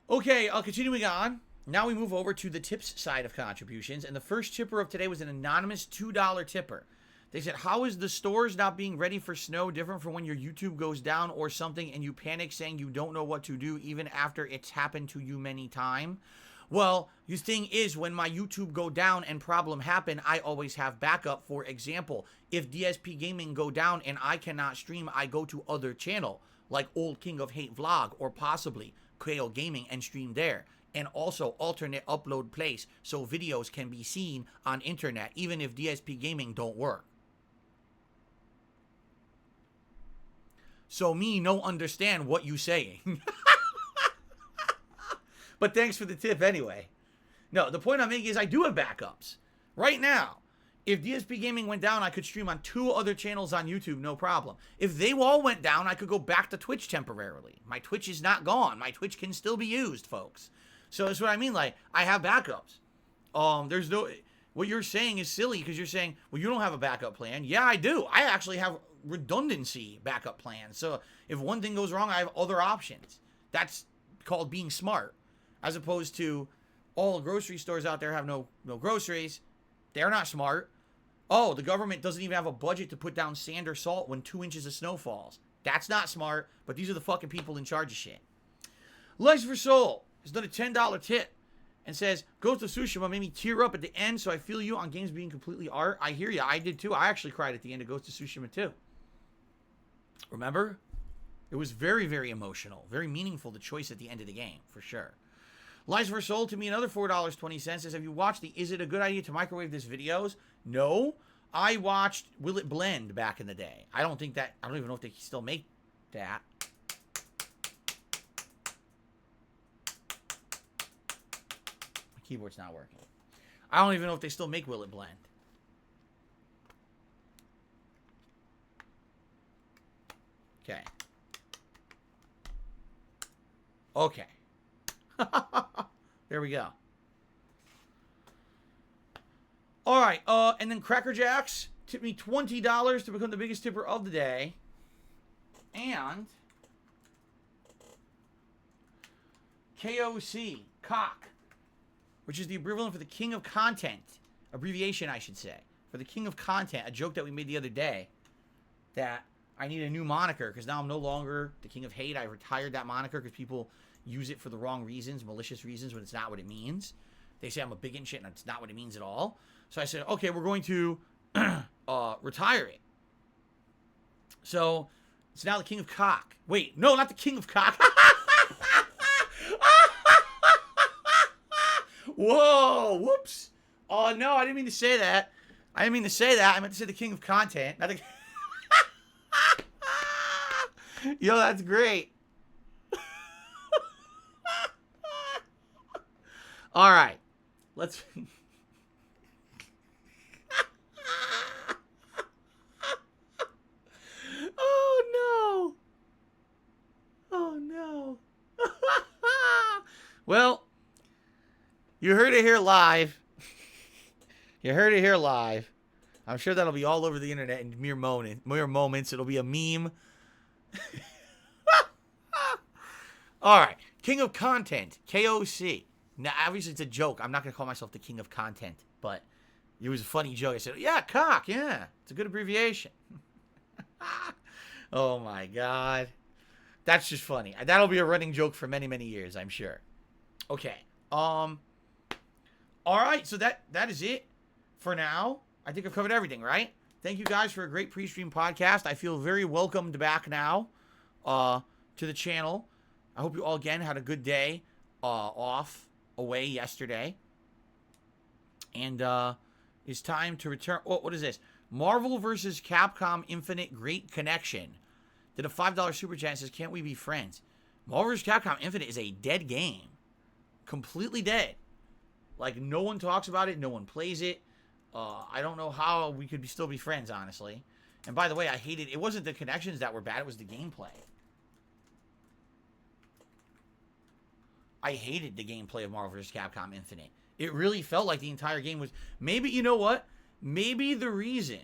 Okay, continuing on. Now we move over to the tips side of contributions. And the first tipper of today was an anonymous $2 tipper. They said, how is the stores not being ready for snow different from when your YouTube goes down or something and you panic saying you don't know what to do even after it's happened to you many times? Well, the thing is, when my YouTube go down and problem happen, I always have backup. For example, if DSPGaming go down and I cannot stream, I go to other channel, like Old King of Hate Vlog or possibly KO Gaming and stream there. And also alternate upload place so videos can be seen on internet, even if DSPGaming don't work. So me no understand what you saying. But thanks for the tip anyway. No, the point I'm making is I do have backups. Right now, if DSPGaming went down, I could stream on 2 other channels on YouTube, no problem. If they all went down, I could go back to Twitch temporarily. My Twitch is not gone. My Twitch can still be used, folks. So that's what I mean. Like, I have backups. There's no... What you're saying is silly because you're saying, well, you don't have a backup plan. Yeah, I do. I actually have redundancy backup plans. So if one thing goes wrong, I have other options. That's called being smart. As opposed to all grocery stores out there have no groceries. They're not smart. Oh, the government doesn't even have a budget to put down sand or salt when 2 inches of snow falls. That's not smart, but these are the fucking people in charge of shit. Lights for Soul has done a $10 tip and says, Ghost of Tsushima made me tear up at the end, so I feel you on games being completely art. I hear you. I did too. I actually cried at the end of Ghost of Tsushima too. Remember? It was very, very emotional. Very meaningful, the choice at the end of the game, for sure. Lies for Soul to me another $4.20 says, have you watched the Is It a Good Idea to Microwave This videos? No. I watched Will It Blend back in the day. I don't even know if they still make that. My keyboard's not working. I don't even know if they still make Will It Blend. Okay. Okay. There we go. All right, and then Cracker Jacks tipped me $20 to become the biggest tipper of the day. And KOC, Cock, which is the equivalent for the King of Content, abbreviation I should say, for the King of Content, a joke that we made the other day, that I need a new moniker because now I'm no longer the King of Hate. I retired that moniker because people use it for the wrong reasons, malicious reasons, when it's not what it means. They say I'm a bigot and shit, and it's not what it means at all. So I said, okay, we're going to retire it. So it's now the King of Cock. Wait, no, not the King of Cock. Whoa, whoops. Oh, no, I didn't mean to say that. I meant to say the King of Content. Not the... Yo, that's great. All right, let's... Oh, no. Oh, no. Well, you heard it here live. You heard it here live. I'm sure that'll be all over the internet in mere moments. It'll be a meme. All right, King of Content, KOC. Now, obviously, it's a joke. I'm not going to call myself the King of Content, but it was a funny joke. I said, yeah, cock, yeah. It's a good abbreviation. Oh, my God. That's just funny. That'll be a running joke for many, many years, I'm sure. Okay. All right, so that is it for now. I think I've covered everything, right? Thank you guys for a great pre-stream podcast. I feel very welcomed back now to the channel. I hope you all, again, had a good day away yesterday. And it's time to return. Oh, what is this? Marvel vs. Capcom Infinite Great Connection. Did a $5 super chat and says, can't we be friends? Marvel vs. Capcom Infinite is a dead game. Completely dead. Like, no one talks about it. No one plays it. I don't know how we could still be friends, honestly. And by the way, I hated... It wasn't the connections that were bad. It was the gameplay. I hated the gameplay of Marvel vs. Capcom Infinite. It really felt like the entire game was... Maybe, you know what? Maybe the reason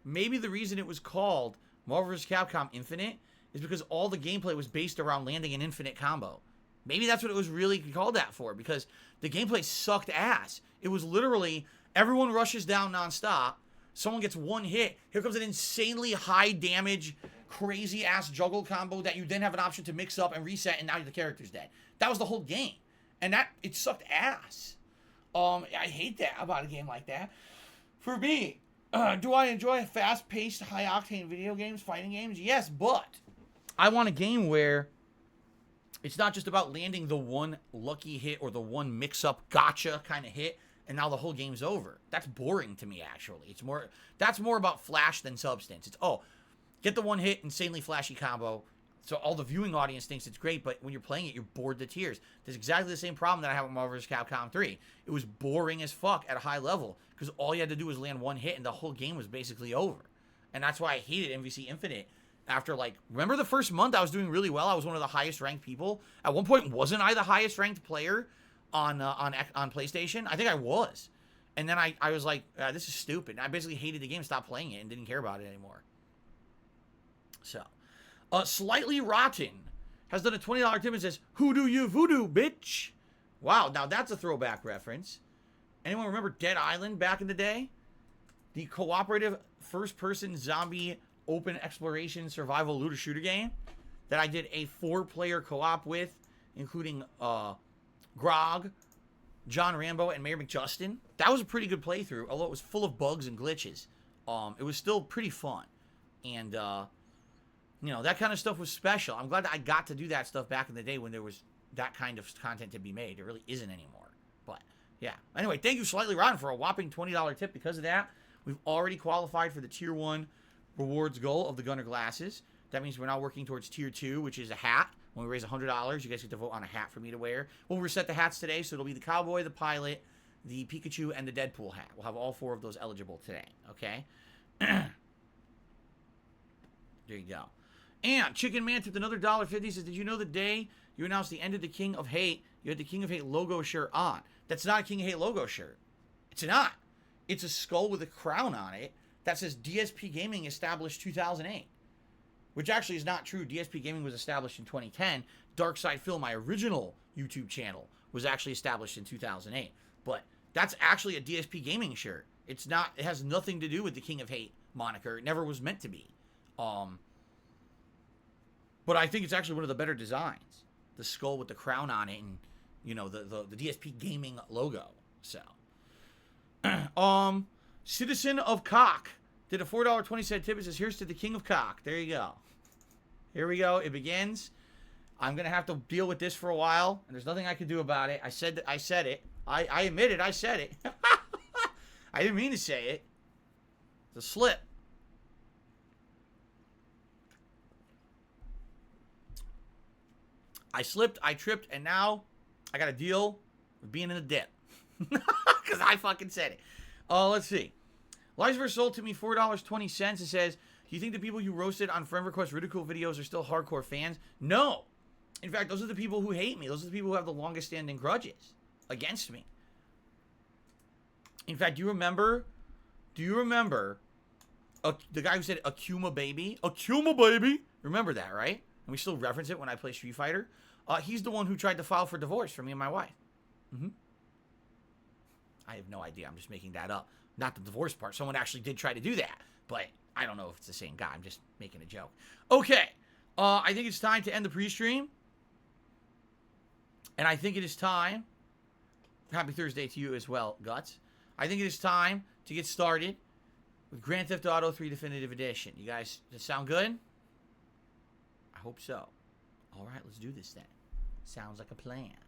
it was called Marvel vs. Capcom Infinite is because all the gameplay was based around landing an infinite combo. Maybe that's what it was really called that for, because the gameplay sucked ass. It was literally... Everyone rushes down nonstop. someone gets one hit. Here comes an insanely high damage, crazy ass juggle combo that you then have an option to mix up and reset, and now the character's dead. That was the whole game, and it sucked ass. I hate that about a game like that. For me, do I enjoy fast-paced, high-octane video games, fighting games? Yes, but I want a game where it's not just about landing the one lucky hit or the one mix-up gotcha kind of hit, and now the whole game's over. That's boring to me, actually. That's more about flash than substance. It's, get the one hit, insanely flashy combo, so all the viewing audience thinks it's great, but when you're playing it, you're bored to tears. There's exactly the same problem that I have with Marvel vs. Capcom 3. It was boring as fuck at a high level, because all you had to do was land one hit, and the whole game was basically over. And that's why I hated MVC Infinite. After, remember the first month I was doing really well? I was one of the highest ranked people. At one point, wasn't I the highest ranked player on PlayStation? I think I was. And then I was like, this is stupid. And I basically hated the game, stopped playing it, and didn't care about it anymore. So, Slightly Rotten has done a $20 tip and says, "Who do you voodoo, bitch?" Wow, now that's a throwback reference. Anyone remember Dead Island back in the day? The cooperative first-person zombie open exploration survival looter shooter game that I did a 4-player co-op with, including Grog, John Rambo, and Mayor McJustin. That was a pretty good playthrough, although it was full of bugs and glitches. It was still pretty fun. And, that kind of stuff was special. I'm glad that I got to do that stuff back in the day when there was that kind of content to be made. There really isn't anymore. But, yeah. Anyway, thank you, Slightly Rotten, for a whopping $20 tip. Because of that, we've already qualified for the Tier 1 rewards goal of the Gunner Glasses. That means we're now working towards Tier 2, which is a hat. When we raise $100, you guys get to vote on a hat for me to wear. We'll reset the hats today, so it'll be the Cowboy, the Pilot, the Pikachu, and the Deadpool hat. We'll have all 4 of those eligible today, okay? There you go. And Chicken Man tipped another $1.50. Says, "Did you know the day you announced the end of the King of Hate, you had the King of Hate logo shirt on?" That's not a King of Hate logo shirt. It's not. It's a skull with a crown on it that says DSPGaming established 2008. Which actually is not true. DSPGaming was established in 2010. Dark Side Phil, my original YouTube channel, was actually established in 2008. But that's actually a DSPGaming shirt. It's not. It has nothing to do with the King of Hate moniker. It never was meant to be. But I think it's actually one of the better designs. The skull with the crown on it and, the DSPGaming logo. So. Citizen of Cock did a $4.20 tip. It says, "Here's to the King of Cock." There you go. Here we go. It begins. I'm going to have to deal with this for a while, and there's nothing I can do about it. I said it. I admit it. I said it. I didn't mean to say it. It's a slip. I slipped, I tripped, and now I got to deal with being in a dip. Because I fucking said it. Let's see. Lives Verse sold to me $4.20. It says, "Do you think the people you roasted on friend request ridicule videos are still hardcore fans?" No. In fact, those are the people who hate me. Those are the people who have the longest standing grudges against me. In fact, do you remember the guy who said Akuma Baby? Akuma Baby. Remember that, right? And we still reference it when I play Street Fighter. He's the one who tried to file for divorce for me and my wife. I have no idea. I'm just making that up. Not the divorce part. Someone actually did try to do that. But I don't know if it's the same guy. I'm just making a joke. Okay. I think it's time to end the pre-stream. And I think it is time. Happy Thursday to you as well, Guts. I think it is time to get started with Grand Theft Auto 3 Definitive Edition. You guys, does it sound good? I hope so. All right, let's do this then. Sounds like a plan.